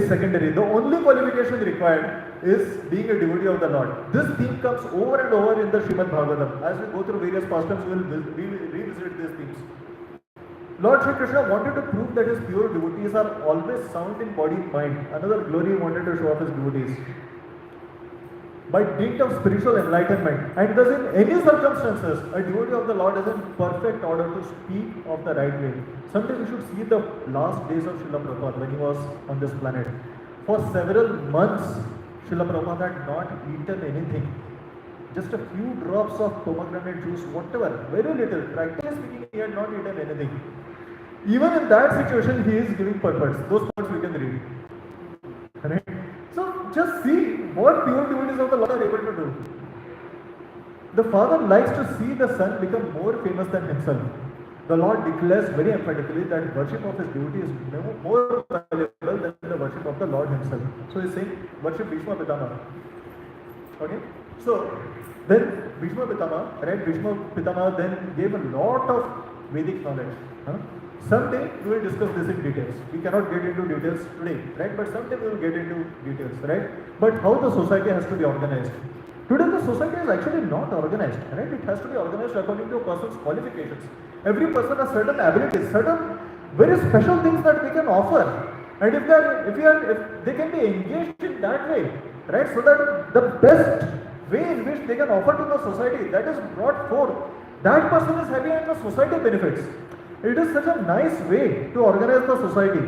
secondary. The only qualification required is being a devotee of the Lord. This theme comes over and over in the Srimad Bhagavatam. As we go through various pastimes, we will revisit these themes. Lord Shri Krishna wanted to prove that his pure devotees are always sound in body and mind. Another glory he wanted to show off his devotees. By dint of spiritual enlightenment, and thus in any circumstances, a devotee of the Lord is in perfect order to speak of the right way. Someday we should see the last days of Srila Prabhupada when he was on this planet. For several months, Srila Prabhupada had not eaten anything. Just a few drops of pomegranate juice, whatever, very little. Practically speaking, he had not eaten anything. Even in that situation, he is giving purpose. Those parts we can read. Correct? So just see what pure devotees of the Lord are able to do. The Father likes to see the Son become more famous than himself. The Lord declares very emphatically that worship of his devotee is more valuable than the worship of the Lord himself. So he is saying, worship Bhishma Pitama. Okay? So then Bhishma Pitama, right? Bhishma Pitama then gave a lot of Vedic knowledge. Someday we will discuss this in details. We cannot get into details today, right? But someday we will get into details, right? But how the society has to be organized. Today the society is actually not organized, right? It has to be organized according to a person's qualifications. Every person has certain abilities, certain very special things that they can offer. And if they can be engaged in that way, right? So that the best way in which they can offer to the society that is brought forth, that person is happy and the society benefits. It is such a nice way to organize the society.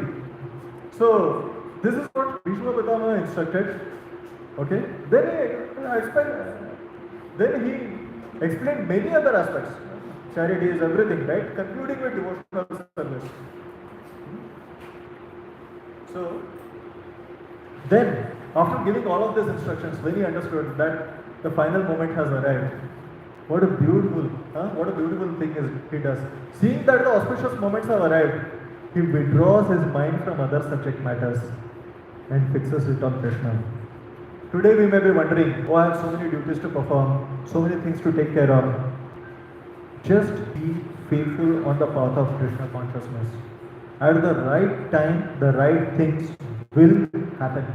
So this is what Bhishma Bhishma Pitama instructed, okay, then he explained many other aspects. Charity is everything, right? Concluding with devotional service. So, then, after giving all of these instructions, when he understood that the final moment has arrived, what a beautiful thing is he does. Seeing that the auspicious moments have arrived, he withdraws his mind from other subject matters and fixes it on Krishna. Today we may be wondering, oh, I have so many duties to perform, so many things to take care of. Just be faithful on the path of Krishna consciousness. At the right time, the right things will happen.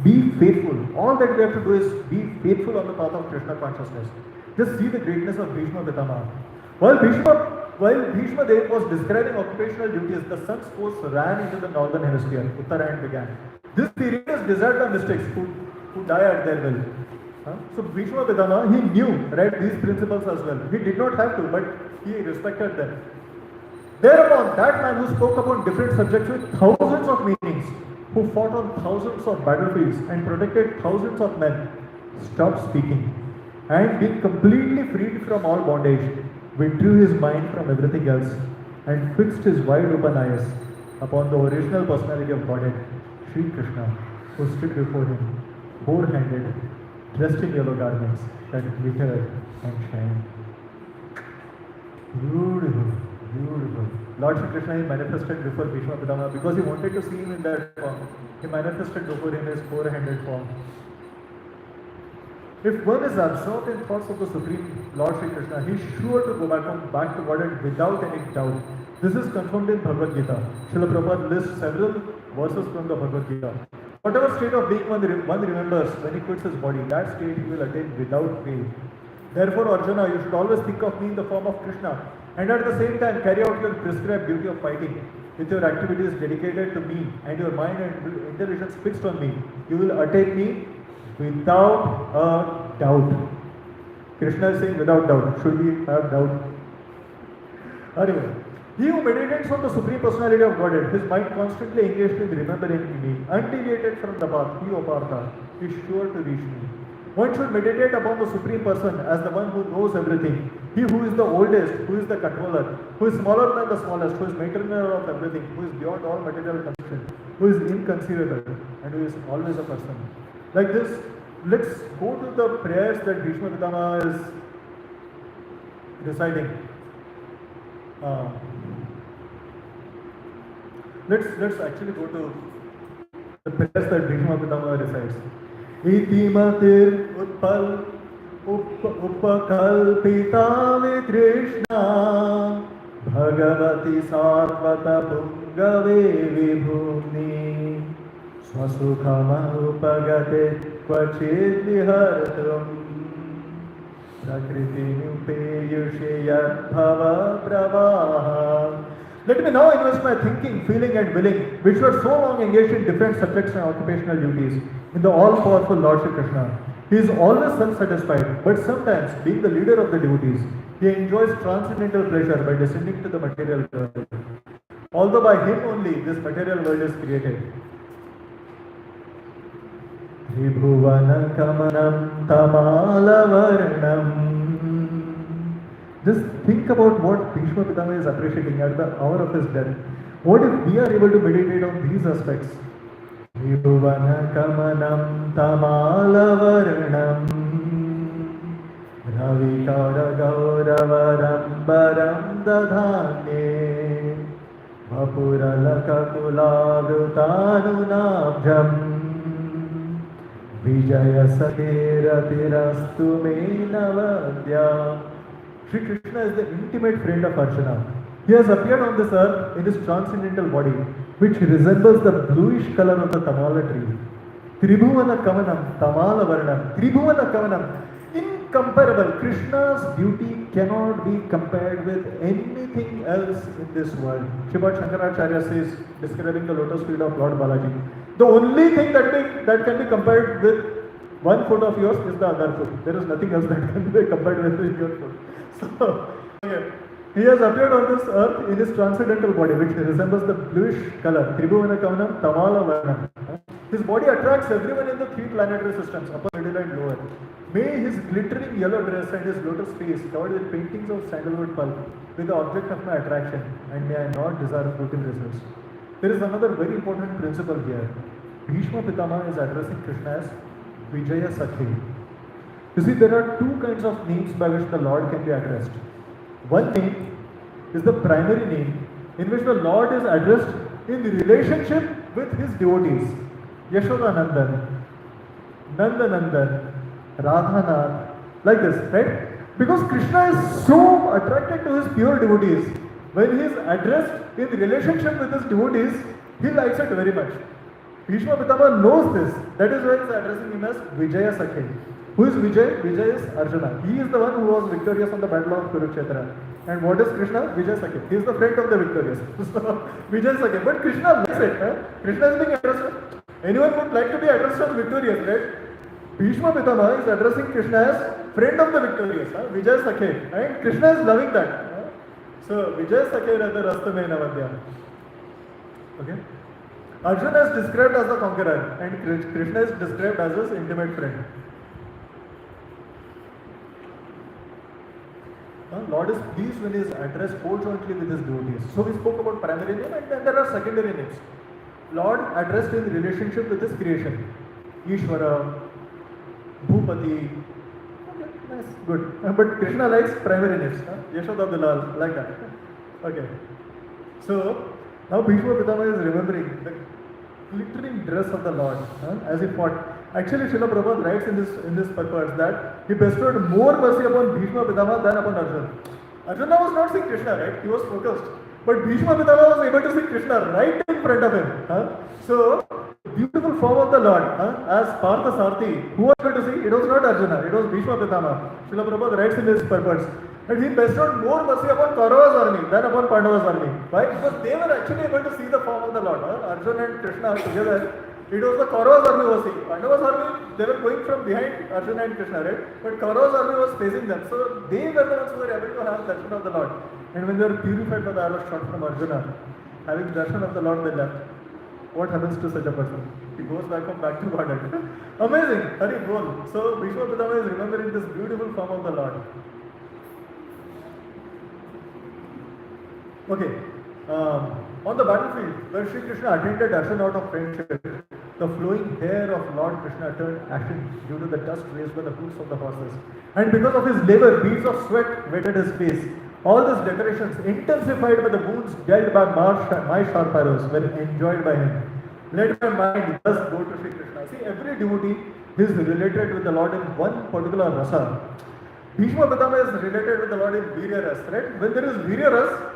Be faithful. All that we have to do is be faithful on the path of Krishna consciousness. Just see the greatness of Bhishma Pitama. While Bhishma Dev was describing occupational duties, the sun's course ran into the northern hemisphere. Uttarayan began. This period is desired by mystics who die at their will. So Bhishma Pitama, he knew, right, these principles as well. He did not have to, but he respected them. Thereupon, that man who spoke upon different subjects with thousands of meanings, who fought on thousands of battlefields and protected thousands of men, stopped speaking and being completely freed from all bondage, withdrew his mind from everything else and fixed his wide open eyes upon the original personality of Godhead, Sri Krishna, who stood before him, four-handed, dressed in yellow garments that glittered and shined. Beautiful, beautiful. Lord Shri Krishna, he manifested before Bhishma Pitama because he wanted to see him in that form. He manifested before him his four-handed form. If one is absorbed in thoughts of the Supreme Lord Shri Krishna, he is sure to go back to Godhead without any doubt. This is confirmed in Bhagavad Gita. Srila Prabhupada lists several verses from the Bhagavad Gita. Whatever state of being one remembers when he quits his body, that state he will attain without fail. Therefore, Arjuna, you should always think of me in the form of Krishna, and at the same time carry out your prescribed duty of fighting. With your activities dedicated to me and your mind and intelligence fixed on me, you will attain me without a doubt. Krishna is saying without doubt. Should we have doubt? Anyway, he who meditates on the Supreme Personality of Godhead, his mind constantly engaged in remembering me, undeviated from the path, he, O Partha, is sure to reach me. One should meditate upon the Supreme Person as the one who knows everything. He who is the oldest, who is the controller, who is smaller than the smallest, who is maintainer of everything, who is beyond all material condition, who is inconceivable, and who is always a person. Like this, let's go to the prayers that Bhishma Pitama is reciting. Let's actually go to the prayers that Bhishma Pitama recites. Iti matir utpal upakalpita vitrishna bhagavati sarvata pungave vibhumni swasukhama upagate kvachid vihartum prakriti nupeyushya bhava pravaha. Let me now invest my thinking, feeling and willing, which were so long engaged in different subjects and occupational duties, in the all-powerful Lord Shri Krishna. He is always self-satisfied, but sometimes, being the leader of the devotees, he enjoys transcendental pleasure by descending to the material world. Although by him only this material world is created. Tribhuvana kamanam tamalavarnam. Just think about what Bhishma Pitama is appreciating at the hour of his death. What if we are able to meditate on these aspects? Tribhuvana kamanam tamalavarnam ravikara gauravaram baram dadhane vapuralaka kulavrutanunabjam Vijaya Satirapirastu me navadya. Sri Krishna is the intimate friend of Arjuna. He has appeared on this earth in his transcendental body, which resembles the bluish color of the tamala tree. Tribhuvana Kamanam, Tamala Varnam, Tribhuvana Kamanam, incomparable. Krishna's beauty cannot be compared with anything else in this world. Srimad Shankaracharya says, describing the lotus feet of Lord Balaji, the only thing that can be compared with one foot of yours is the other foot. There is nothing else that can be compared with your foot. So, he has appeared on this earth in his transcendental body, which resembles the bluish color. Tribhuvana Kamanam, Tamala Varnam. His body attracts everyone in the three planetary systems, upper, middle and lower. May his glittering yellow dress and his lotus face covered with paintings of sandalwood pulp be the object of my attraction, and may I not desire fruitive results. There is another very important principle here. Bhishma Pitama is addressing Krishna as Vijaya Sakhi. You see, there are two kinds of names by which the Lord can be addressed. One name is the primary name in which the Lord is addressed in the relationship with his devotees. Yashodanandan, Nandanandan, Radhanath, like this, right? Because Krishna is so attracted to his pure devotees. When he is addressed in relationship with his devotees, he likes it very much. Bhishma Pitama knows this. That is why he is addressing him as Vijaya Sakhi. Who is Vijay? Vijay is Arjuna. He is the one who was victorious on the battle of Kurukshetra. And what is Krishna? Vijay Sakhi. He is the friend of the victorious. So, Vijay Sakhi. But Krishna likes it. Krishna is being addressed. Anyone would like to be addressed as victorious, right? Bhishma Pitama is addressing Krishna as friend of the victorious. Vijay Sakhi. And Krishna is loving that. So, Vijay Sakhi rather Rastame Navadya. Okay? Arjuna is described as the conqueror and Krishna is described as his intimate friend. Lord is pleased when he is addressed co-jointly with his devotees. So we spoke about primary name and then there are secondary names. Lord addressed in relationship with his creation. Ishvara, Bhupati. Okay, nice, good. But Krishna likes primary names. Yashoda Bilal, like that. Okay. So now Bhishma Pitama is remembering the glittering dress of the Lord as he fought. Actually, Srila Prabhupada writes in this purpose that he bestowed more mercy upon Bhishma Pitama than upon Arjuna. Arjuna was not seeing Krishna, right? He was focused. But Bhishma Pitama was able to see Krishna right in front of him. So, beautiful form of the Lord, as Partha Sarthi, who was able to see? It was not Arjuna, it was Bhishma Pitama. Srila Prabhupada writes in his purpose that he bestowed more mercy upon Kaurava's army than upon Pandava's army. Why? Because they were actually able to see the form of the Lord. Arjuna and Krishna together. It was the Kaurava's army was seeing. Pandava's army, they were going from behind Arjuna and Krishna, right? But Kaurava's army was facing them. So they were the ones who were able to have darshan of the Lord. And when they were purified by the arrow shot from Arjuna, having darshan of the Lord, they left. What happens to such a person? He goes back to Godhead. Amazing! Hari Bol. So Bhishma Pitama is remembering this beautiful form of the Lord. Okay. On the battlefield, where Sri Krishna attained a darshan out of friendship, the flowing hair of Lord Krishna turned ashen due to the dust raised by the hoofs of the horses. And because of his labor, beads of sweat wetted his face. All these decorations, intensified by the wounds dealt by my sharp arrows, were enjoyed by him. Let my mind thus go to Sri Krishna. See, every devotee is related with the Lord in one particular rasa. Bhishma Pitama is related with the Lord in Virya Ras, right? When there is Virya Ras,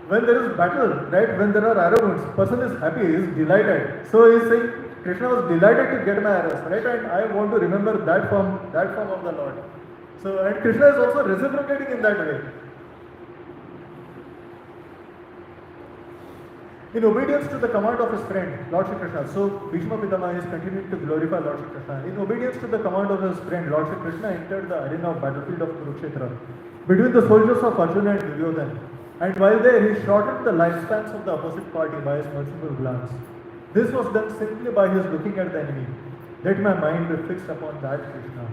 when there is battle, right? When there are arrow wounds, person is happy, he is delighted. So he is saying, Krishna was delighted to get my arrows, right? And I want to remember that form of the Lord. So, and Krishna is also reciprocating in that way. In obedience to the command of his friend, Lord Shri Krishna. So, Bhishma Pitama is continuing to glorify Lord Shri Krishna. In obedience to the command of his friend, Lord Shri Krishna entered the arena of battlefield of Kurukshetra between the soldiers of Arjuna and Duryodhana. And while there, he shortened the lifespans of the opposite party by his merciful glance. This was done simply by his looking at the enemy. Let my mind be fixed upon that Krishna.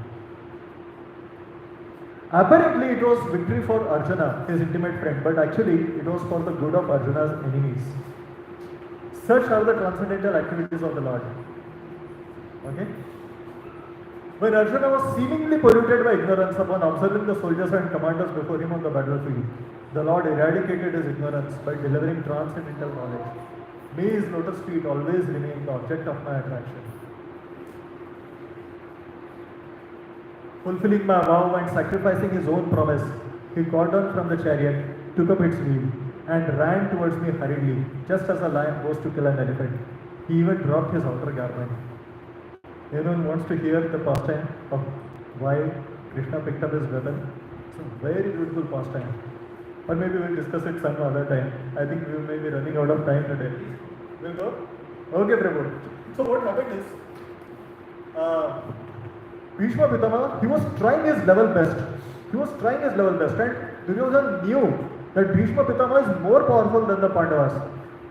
Apparently, it was victory for Arjuna, his intimate friend, but actually, it was for the good of Arjuna's enemies. Such are the transcendental activities of the Lord. Okay? When Arjuna was seemingly polluted by ignorance upon observing the soldiers and commanders before him on the battlefield, the Lord eradicated his ignorance by delivering transcendental knowledge. May his lotus feet always remain the object of my attraction. Fulfilling my vow and sacrificing his own promise, he got down from the chariot, took up its wheel, and ran towards me hurriedly, just as a lion goes to kill an elephant. He even dropped his outer garment. Anyone wants to hear the pastime of why Krishna picked up his weapon? It's a very beautiful pastime. Or maybe we'll discuss it some other time. I think we may be running out of time today. We'll go? Okay, Prabhu. So what happened is, Bhishma Pitama, he was trying his level best. And Duryodhana knew that Bhishma Pitama is more powerful than the Pandavas.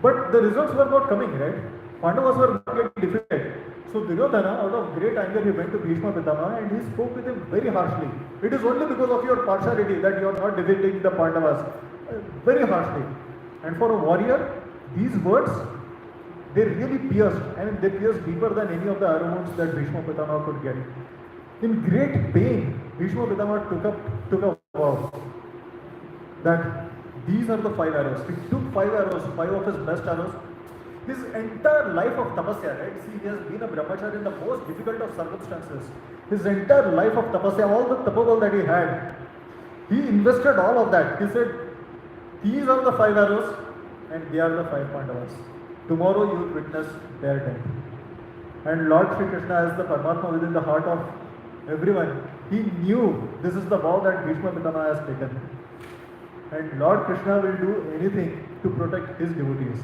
But the results were not coming, right? Pandavas were not getting defeated. So Duryodhana, out of great anger, he went to Bhishma Pitama and he spoke with him very harshly. It is only because of your partiality that you are not defeating the Pandavas. Very harshly. And for a warrior, these words, they really pierced. I mean, they pierced deeper than any of the arrow wounds that Bhishma Pitama could get. In great pain, Bhishma Pitama took a vow that these are the 5 arrows. He took 5 arrows, 5 of his best arrows. His entire life of tapasya, right? See, he has been a brahmachari in the most difficult of circumstances. His entire life of tapasya, all the tapabal that he had, he invested all of that. He said, these are the 5 arrows and they are the 5 Pandavas. Tomorrow you will witness their death. And Lord Sri Krishna, as the Paramatma within the heart of everyone, he knew this is the vow that Bhishma Pitama has taken. And Lord Krishna will do anything to protect his devotees.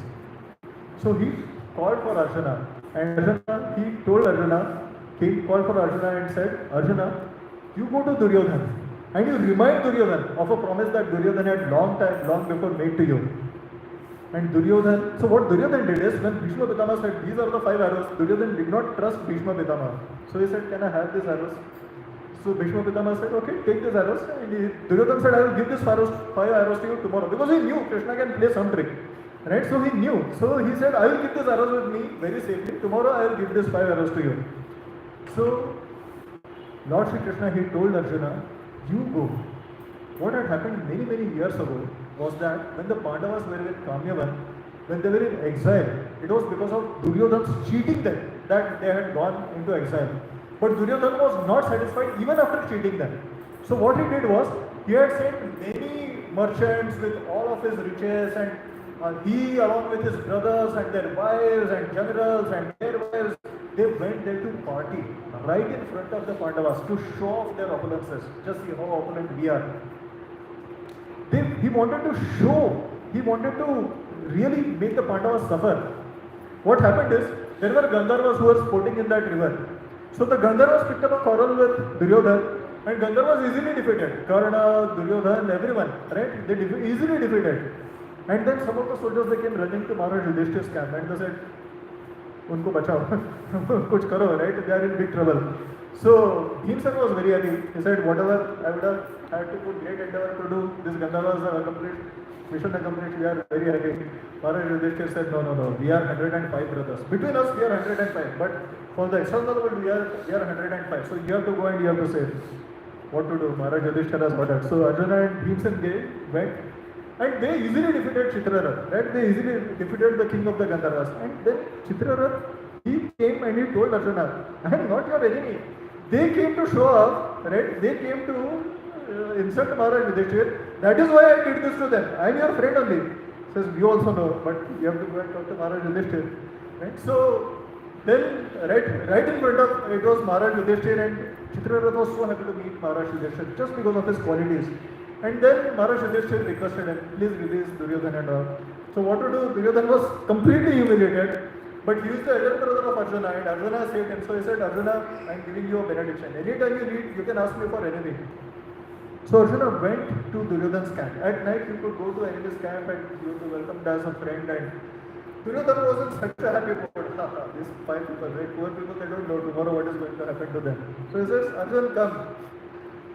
So he called for Arjuna, and Arjuna, he told Arjuna, he called for Arjuna and said, Arjuna, you go to Duryodhana and you remind Duryodhana of a promise that Duryodhana had long before made to you. And Duryodhana, so what Duryodhana did is, when Bhishma Pitama said, these are the 5 arrows, Duryodhana did not trust Bhishma Pitama. So he said, can I have these arrows? So Bhishma Pitama said, okay, take these arrows. And Duryodhana said, I will give these 5 arrows to you tomorrow. Because he knew Krishna can play some trick. Right? So he knew. So he said, I will keep these arrows with me very safely. Tomorrow I will give these 5 arrows to you. So Lord Sri Krishna, he told Arjuna, you go. What had happened many years ago was that when the Pandavas were with Kamyavan, when they were in exile, it was because of Duryodhana's cheating them that they had gone into exile. But Duryodhana was not satisfied even after cheating them. So what he did was, he had sent many merchants with all of his riches, and he along with his brothers and their wives and generals and their wives, they went there to party right in front of the Pandavas to show off their opulences. Just see how opulent we are. He wanted to show, he wanted to really make the Pandavas suffer. What happened is, there were Gandharvas who were sporting in that river. So the Gandharvas picked up a quarrel with Duryodhana, and Gandharva was easily defeated. Karna, Duryodhana, everyone, right? They easily defeated. And then some of the soldiers, they came running to Maharaj Yudhishthir's camp and they said, unko bachao, kuch karo, right? They are in big trouble. So Bhimsen was very happy. He said, whatever I would have had to put great endeavor to do, this Gandharvas have accomplished, mission accomplished, we are very happy. Maharaj Yudhishthir said, no, we are 105 brothers. Between us, we are 105. But for the external world, we are 105. So you have to go and you have to say what to do. Maharaj Yudhishthir has ordered. So Arjuna and Bhimsen went. And they easily defeated Chitrarath, right? They easily defeated the king of the Gandharvas. And then Chitrarath, he came and he told Arjuna, I am not your enemy. They came to show off, right? They came to insult Maharaj Yudhishthir. That is why I did this to them. I am your friend only. He says, we also know, but you have to go and talk to Maharaj Yudhishthir. Right? So then, right in front of it was Maharaj Yudhishthir, and Chitrarath was so happy to meet Maharaj Yudhishthir just because of his qualities. And then Maharaj Yudhishthir requested him, please release Duryodhana and all. So what to do? Duryodhana was completely humiliated, but he is the elder brother of Arjuna, and Arjuna saved him. So he said, Arjuna, I am giving you a benediction. Anytime you need, you can ask me for anything. So Arjuna went to Duryodhana's camp. At night, he could go to enemy's camp and he was welcomed as a friend. And Duryodhana was in such a happy mood. These 5 people, right? Poor people, they don't know tomorrow what is going to happen to them. So he says, Arjuna, come.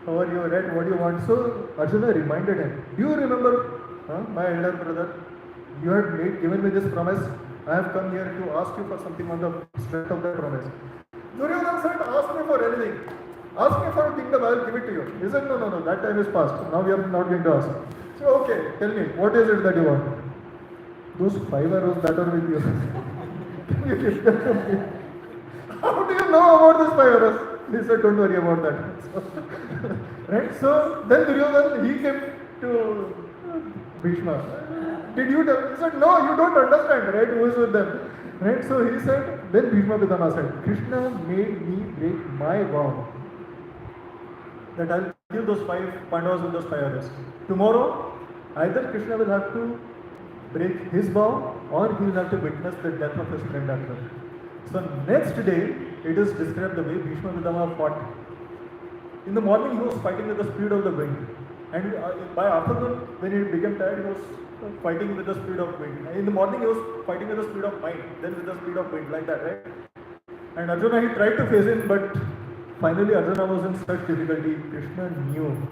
How are you, right? What do you want? So Arjuna reminded him, do you remember, my elder brother, you had given me this promise. I have come here to ask you for something on the strength of that promise. Duryodhana said, ask me for anything. Ask me for a kingdom, I will give it to you. He said, no, that time is past. Now we are not going to ask. So okay, tell me, what is it that you want? Those 5 arrows that are with you. Can you give them to me? How do you know about those 5 arrows? He said, don't worry about that. Right? So then Duryodhana, he came to Bhishma. Did you tell? He said, no, you don't understand, right? Who is with them? Right? So he said, then Bhishma Pitama said, Krishna made me break my vow that I'll kill those 5 Pandavas with those 5 arrows. Tomorrow, either Krishna will have to break his vow or he will have to witness the death of his friend after. So next day, it is described the way Bhishma Pitama fought. In the morning, he was fighting with the speed of the wind. And by afternoon, when he became tired, he was fighting with the speed of wind. In the morning, he was fighting with the speed of mind, then with the speed of wind, like that, right? And Arjuna, he tried to face him, but finally Arjuna was in such difficulty. Krishna knew,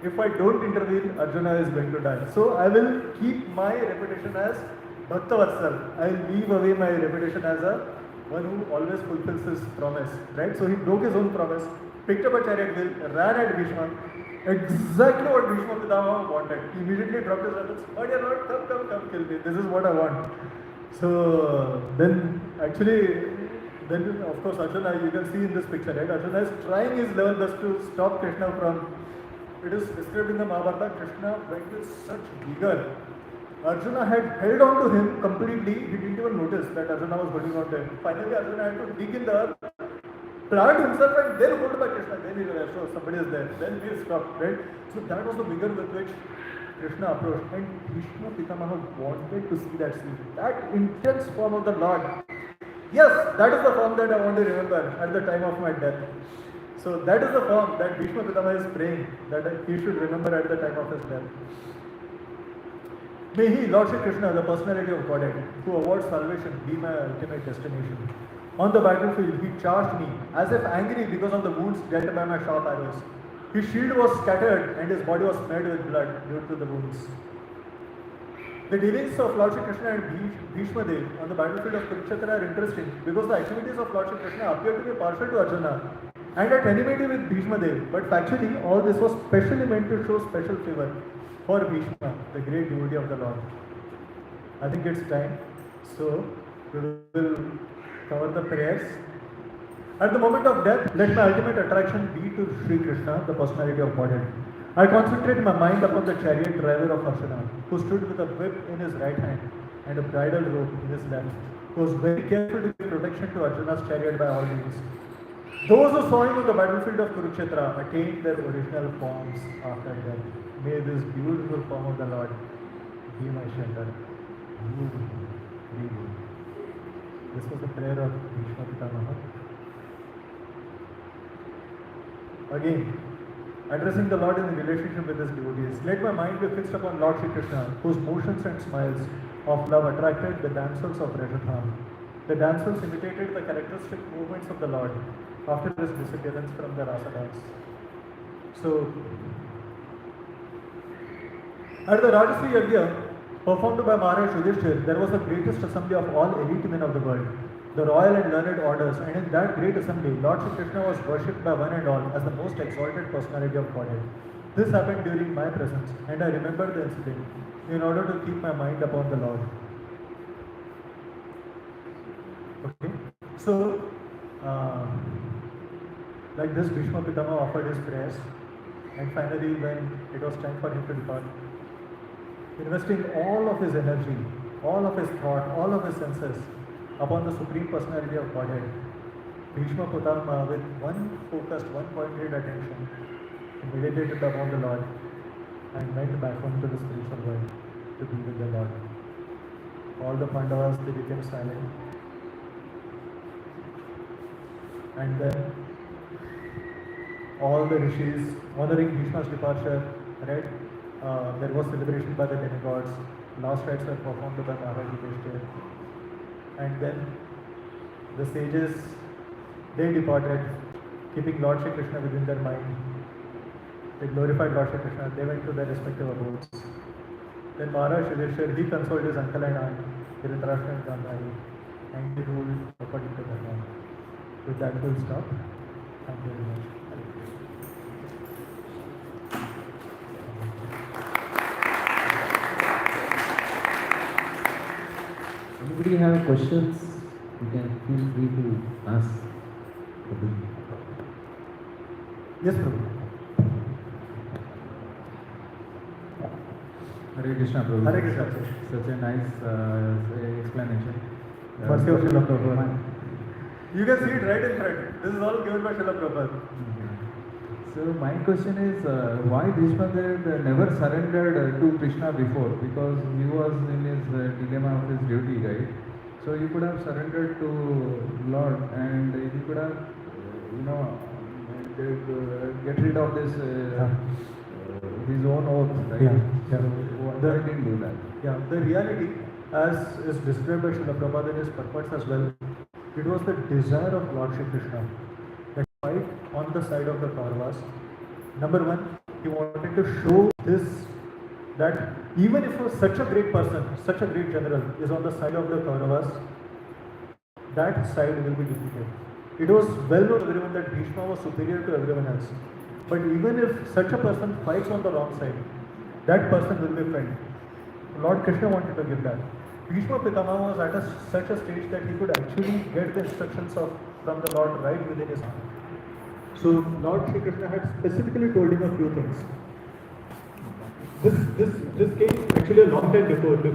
if I don't intervene, Arjuna is going to die. So I will keep my reputation as Bhaktavatsal. I will leave away my reputation as a one who always fulfills his promise. Right? So he broke his own promise, picked up a chariot wheel, ran at Bhishma. Exactly what Bhishma Pitama wanted. He immediately dropped his weapons. Oh dear Lord, come, kill me. This is what I want. So then of course Arjuna, you can see in this picture, right? Arjuna is trying his level best to stop Krishna from. It is described in the Mahabharata. Krishna went with such vigor. Arjuna had held on to him completely. He didn't even notice that Arjuna was holding on to him. Finally, Arjuna had to dig in the earth, plant himself, and then hold by Krishna. Then he realized, so somebody is there. Then he stopped, right? So that was the vigor with which Krishna approached. And Bhishma Pitamaha wanted to see that scene. That intense form of the Lord. Yes, that is the form that I want to remember at the time of my death. So that is the form that Bhishma Pitama is praying that he should remember at the time of his death. May he, Lord Shri Krishna, the personality of Godhead, who awards salvation, be my ultimate destination. On the battlefield, he charged me, as if angry because of the wounds dealt by my sharp arrows. His shield was scattered and his body was smeared with blood due to the wounds. The dealings of Lord Shri Krishna and Bhishma Dev on the battlefield of Kurukshetra are interesting because the activities of Lord Shri Krishna appear to be partial to Arjuna and at enmity with Bhishma Dev, but factually all this was specially meant to show special favor for Bhishma, the great devotee of the Lord. I think it's time, so we will cover the prayers. At the moment of death, let my ultimate attraction be to Sri Krishna, the personality of Godhead. I concentrate my mind upon the chariot driver of Arjuna, who stood with a whip in his right hand and a bridle rope in his left, who was very careful to give protection to Arjuna's chariot by all means. Those who saw him on the battlefield of Kurukshetra attained their original forms after death. May this beautiful form of the Lord be my shelter. This was the prayer of Bhishma Pitamaha. Again, addressing the Lord in the relationship with his devotees. Let my mind be fixed upon Lord Shri Krishna, whose motions and smiles of love attracted the damsels of Rajathan. The damsels imitated the characteristic movements of the Lord after his disappearance from the Rasa dance. So, at the Rajasri Yajna performed by Maharaj Yudhishthir, there was the greatest assembly of all elite men of the world, the royal and learned orders, and in that great assembly, Lord Shri Krishna was worshipped by one and all as the most exalted personality of Godhead. This happened during my presence, and I remember the incident in order to keep my mind upon the Lord. Okay, so like this, Bhishma Pitama offered his prayers, and finally, when it was time for him to depart, investing all of his energy, all of his thought, all of his senses upon the Supreme Personality of Godhead, Bhishma Pitama, with one focused, one pointed attention, meditated upon the Lord and went back home to the spiritual world to be with the Lord. All the Pandavas, they became silent. And then all the rishis, honoring Bhishma's departure, right? There was celebration by the demigods. Last rites were performed by Maharaj Yudhishthir. And then the sages, they departed, keeping Lord Shri Krishna within their mind. They glorified Lord Shri Krishna. They went to their respective abodes. Then Maharaj Yudhishthir, he consoled his uncle and aunt, Dhritarashtra and Gandhari, and he ruled according to their law. With that, we'll stop. Thank you very much. Anybody have questions? You can feel free to ask. Yes, Prabhu. Hare Krishna, Prabhu. Hare Krishna. Such a nice explanation. Mercy of Srila Prabhupada. You can see it right in front. This is all given by Srila Prabhupada. So my question is, why Bhishma never surrendered to Krishna before? Because he was in his dilemma of his duty, right? So he could have surrendered to Lord, and he could have, get rid of this his own oath, right? Yeah. So why didn't do that? Yeah, the reality, as is described by Srila Prabhupada in his purports as well, It was the desire of Lord Shri Krishna that fight on the side of the Kauravas. Number one, he wanted to show this, that even if such a great person, such a great general is on the side of the Kauravas, that side will be defeated. It was well known to everyone that Bhishma was superior to everyone else. But even if such a person fights on the wrong side, that person will be felled. Lord Krishna wanted to give that. Bhishma Pitama was at such a stage that he could actually get the instructions from the Lord right within his heart. So Lord Shri Krishna had specifically told him a few things. This came actually a long time before the